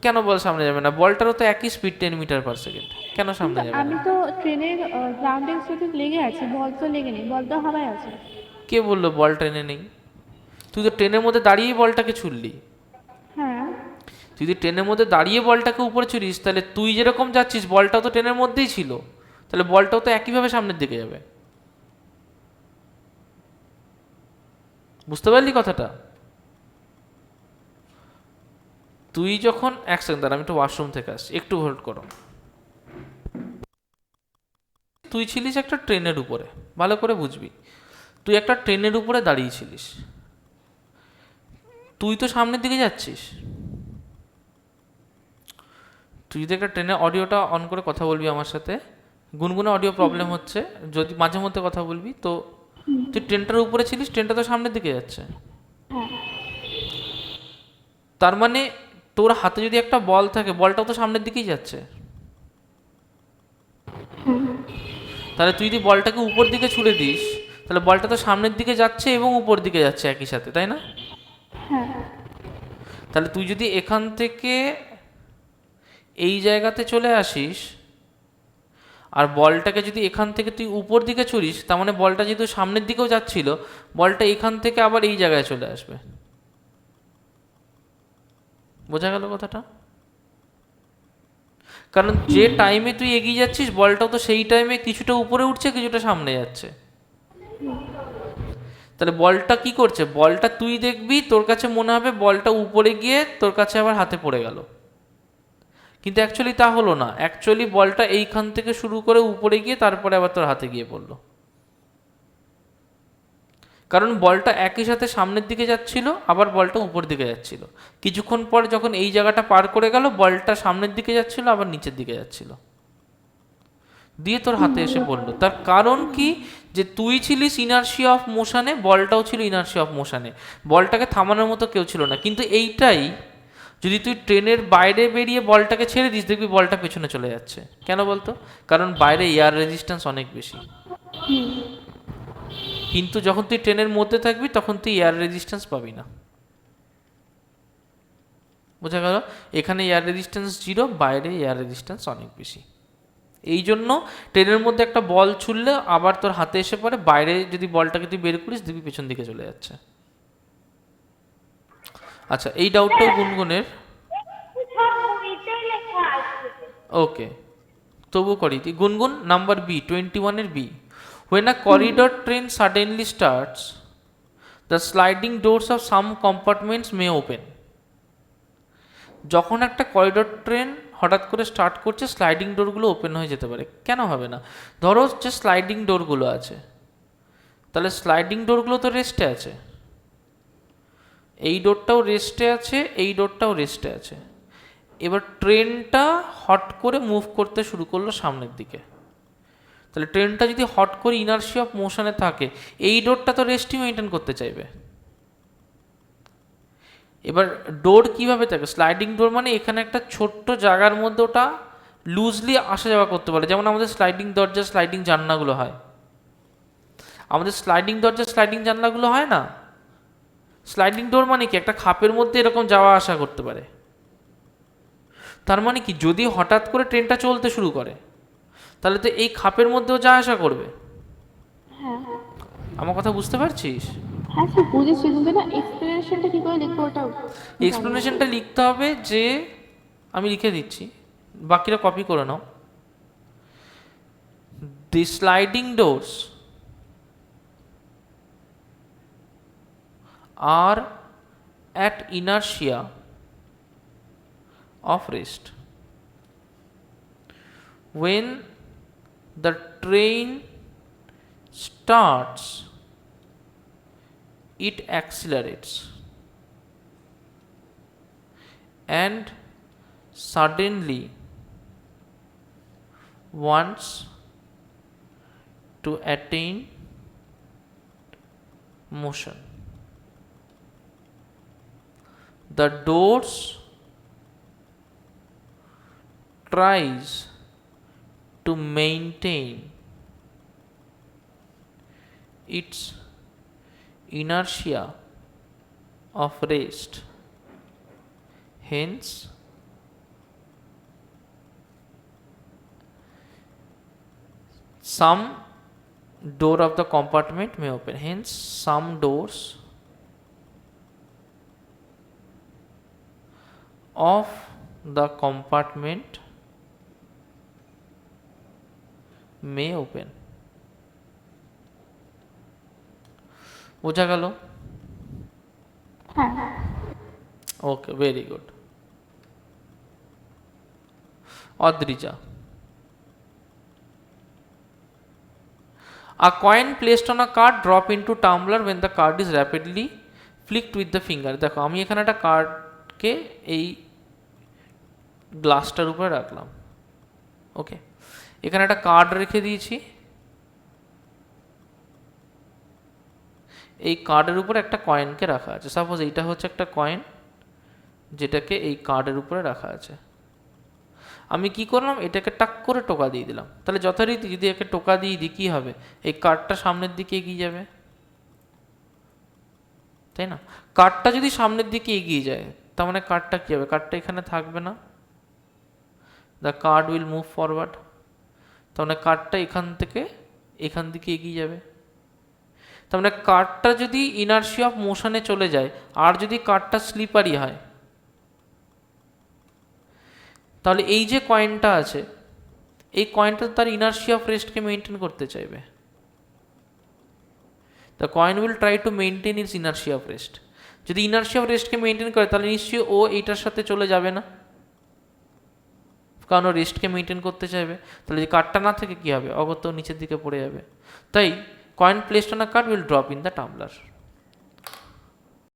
কেন বল সামনে যাবে না? বলটারও তো একই স্পিড 10 মিটার পার সেকেন্ড, কেন সামনে যাবে আমি না? তো ট্রেনের গ্রাউন্ডের সাথে লেগে আছি, বল তো লেগে নেই, বল তো হাওয়ায় আছে। কে বললো বল ট্রেনে নেই? তুই তো ট্রেনের মধ্যে দাঁড়িয়েই বলটাকে ছুড়লি। হ্যাঁ, তুই যদি ট্রেনের মধ্যে দাঁড়িয়ে বলটাকে উপরে ছুড়িস, তাহলে তুই যেরকম যাচ্ছিস বলটাও তো ট্রেনের মধ্যেই ছিল, তাহলে বলটাও তো একইভাবে সামনের দিকে যাবে। বুঝতে পারলি কথাটা? তুই যখন, এক সেকেন্ড দাঁড়া, আমি একটু ওয়াশরুম থেকে আসছি, একটু হোল্ড করো। তুই ছিলিস একটা ট্রেনের উপরে, ভালো করে বুঝবি, তুই একটা ট্রেনের উপরে দাঁড়িয়েছিলিস, তুই তো সামনের দিকে যাচ্ছিস। তুই যদি একটা ট্রেনের অডিওটা অন করে কথা বলবি আমার সাথে, গুনগুনে অডিও প্রবলেম হচ্ছে, যদি মাঝে মধ্যে কথা বলবি তো। তুই ট্রেনটার উপরে ছিলিস, ট্রেনটা তো সামনের দিকে যাচ্ছে, তার মানে তোর হাতে যদি একটা বল থাকে বলটাও তো সামনের দিকেই যাচ্ছে। তাহলে তুই যদি বলটাকে উপর দিকে ছুড়ে দিস, তাহলে বলটা তো সামনের দিকে যাচ্ছে এবং উপর দিকে যাচ্ছে একই সাথে, তাই না? তাহলে তুই যদি এখান থেকে এই জায়গাতে চলে আসিস আর বলটাকে যদি এখান থেকে তুই উপর দিকে ছুড়িস, তার মানে বলটা যেহেতু সামনের দিকেও যাচ্ছিল, বলটা এখান থেকে আবার এই জায়গায় চলে আসবে। বোঝা গেল কথাটা? কারণ যে টাইমে তুই এগিয়ে যাচ্ছিস বলটাও তো সেই টাইমে কিছুটা উপরে উঠছে, কিছুটা সামনে যাচ্ছে। তাহলে বলটা কি করছে? বলটা তুই দেখবি, তোর কাছে মনে হবে বলটা উপরে গিয়ে তোর কাছে আবার হাতে পড়ে গেল, কিন্তু অ্যাকচুয়ালি তা হলো না। অ্যাকচুয়ালি বলটা এইখান থেকে শুরু করে উপরে গিয়ে তারপরে আবার তোর হাতে গিয়ে পড়লো, কারণ বলটা একই সাথে সামনের দিকে যাচ্ছিল, আবার বলটা উপর দিকে যাচ্ছিল। কিছুক্ষণ পর যখন এই জায়গাটা পার করে গেল, বলটা সামনের দিকে যাচ্ছিল আবার নিচের দিকে যাচ্ছিল, দিয়ে তোর হাতে এসে পড়লো। তার কারণ কি? যে তুই ছিলিস ইনার্শিয়া অফ মোশনে, বলটাও ছিল ইনার্শিয়া অফ মোশনে, বলটাকে থামানোর মতো কেউ ছিল না। কিন্তু এইটাই যদি তুই ট্রেনের বাইরে বেরিয়ে বলটাকে ছেড়ে দিস, দেখবি বলটা পেছনে চলে যাচ্ছে। কেন বলতো? কারণ বাইরে এয়ার রেজিস্ট্যান্স অনেক বেশি। কিন্তু যখন তুই ট্রেনের মধ্যে থাকবি তখন তুই এয়ার রেজিস্ট্যান্স পাবি না। বোঝা গেল? এখানে এয়ার রেজিস্ট্যান্স 0, বাইরে এয়ার রেজিস্ট্যান্স অনেক বেশি। এই জন্য ট্রেনের মধ্যে একটা বল ছুড়লে আবার তোর হাতে এসে পড়ে, বাইরে যদি বলটাকে তুই বের করিস দেখবি পেছন দিকে চলে যাচ্ছে। আচ্ছা, এই ডাউটটাও গুনগুনের। ওকে, তবু করি তুই। গুনগুন নাম্বার বি, 21-এর B. When a corridor train suddenly starts, the sliding doors of some compartments may open. যখন একটা করিডোর ট্রেন হঠাৎ করে স্টার্ট করছে, স্লাইডিং ডোরগুলো ওপেন হয়ে যেতে পারে। কেন হবে না? ধরো যে স্লাইডিং ডোরগুলো আছে, তাহলে স্লাইডিং ডোরগুলো তো রেস্টে আছে, এই ডোরটাও রেস্টে আছে, এই ডোরটাও রেস্টে আছে। এবার ট্রেনটা হট করে মুভ করতে শুরু করলো সামনের দিকে, তাহলে ট্রেনটা যদি হট করে ইনার্শিয়া অফ মোশনে থাকে, এই ডোরটা তো রেস্টই মেনটেন করতে চাইবে। এবার ডোর কিভাবে থাকে? স্লাইডিং ডোর মানে এখানে একটা ছোট্ট জায়গার মধ্যে ওটা লুজলি আসা যাওয়া করতে পারে, যেমন আমাদের স্লাইডিং দরজা স্লাইডিং জানলাগুলো হয়। আমাদের স্লাইডিং দরজা স্লাইডিং জানলাগুলো হয় না? স্লাইডিং ডোর মানে কি? একটা খাপের মধ্যে এরকম যাওয়া আসা করতে পারে। তার মানে কি, যদি হঠাৎ করে ট্রেনটা চলতে শুরু করে তাহলে তো এই খাপের মধ্যেও যা আসা করবে। আমার কথা বুঝতে পারছিস? হ্যাঁ স্যার বুঝেছি, কিন্তু না এক্সপ্লেনেশনটা কি করে লিখবো ওটাও। এক্সপ্লেনেশনটা লিখতে হবে যে, আমি লিখে দিচ্ছি, বাকিরা কপি করে নাও। The sliding doors are at inertia of rest. When the train starts, it accelerates and suddenly wants to attain motion. The doors tries to maintain its inertia of rest. Hence, some door of the compartment may open. Hence, some doors of the compartment may open. বোঝা গেল? হ্যাঁ Okay, very good. Adrija. A coin placed on a card drop into tumbler when the card is rapidly flicked with the finger. দেখো আমি এখানে একটা কার্ডকে এই গ্লাসটার উপরে রাখলাম। ওকে, এখানে একটা কার্ড রেখে দিয়েছি, এই কার্ডের উপরে একটা কয়েনকে রাখা আছে। সাপোজ এইটা হচ্ছে একটা কয়েন যেটাকে এই কার্ডের উপরে রাখা আছে। আমি কি করলাম, এটাকে টাক করে টোকা দিয়ে দিলাম। তাহলে যথারীতি যদি একে টোকা দিয়ে দিই কী হবে, এই কার্ডটা সামনের দিকে এগিয়ে যাবে, তাই না? কার্ডটা যদি সামনের দিকে এগিয়ে যায় তার মানে কার্ডটা কী হবে, কার্ডটা এখানে থাকবে না, the card will move forward. তার মানে কার্ডটা এখান দিকে এগিয়ে যাবে। তার মানে কার্ডটা যদি ইনার্সিয়া অফ মোশনে চলে যায় আর যদি কার্ডটা স্লিপারি হয়, তাহলে এই যে কয়েনটা আছে এই কয়েনটা তার ইনার্সিয়া অফ রেস্টকে মেনটেন করতে চাইবে। The coin will try to maintain it's inertia of rest. যদি ইনার্সিয়া অফ রেস্টকে মেনটেন করে তাহলে নিশ্চয়ই ও এইটার সাথে চলে যাবে না, কারণ ও রেস্টকে মেনটেন করতে চাইবে। তাহলে যে কার্ডটা না থেকে কী হবে, অগত্যা নিচের দিকে পড়ে যাবে। তাই coin placed on a card will drop in the tumbler.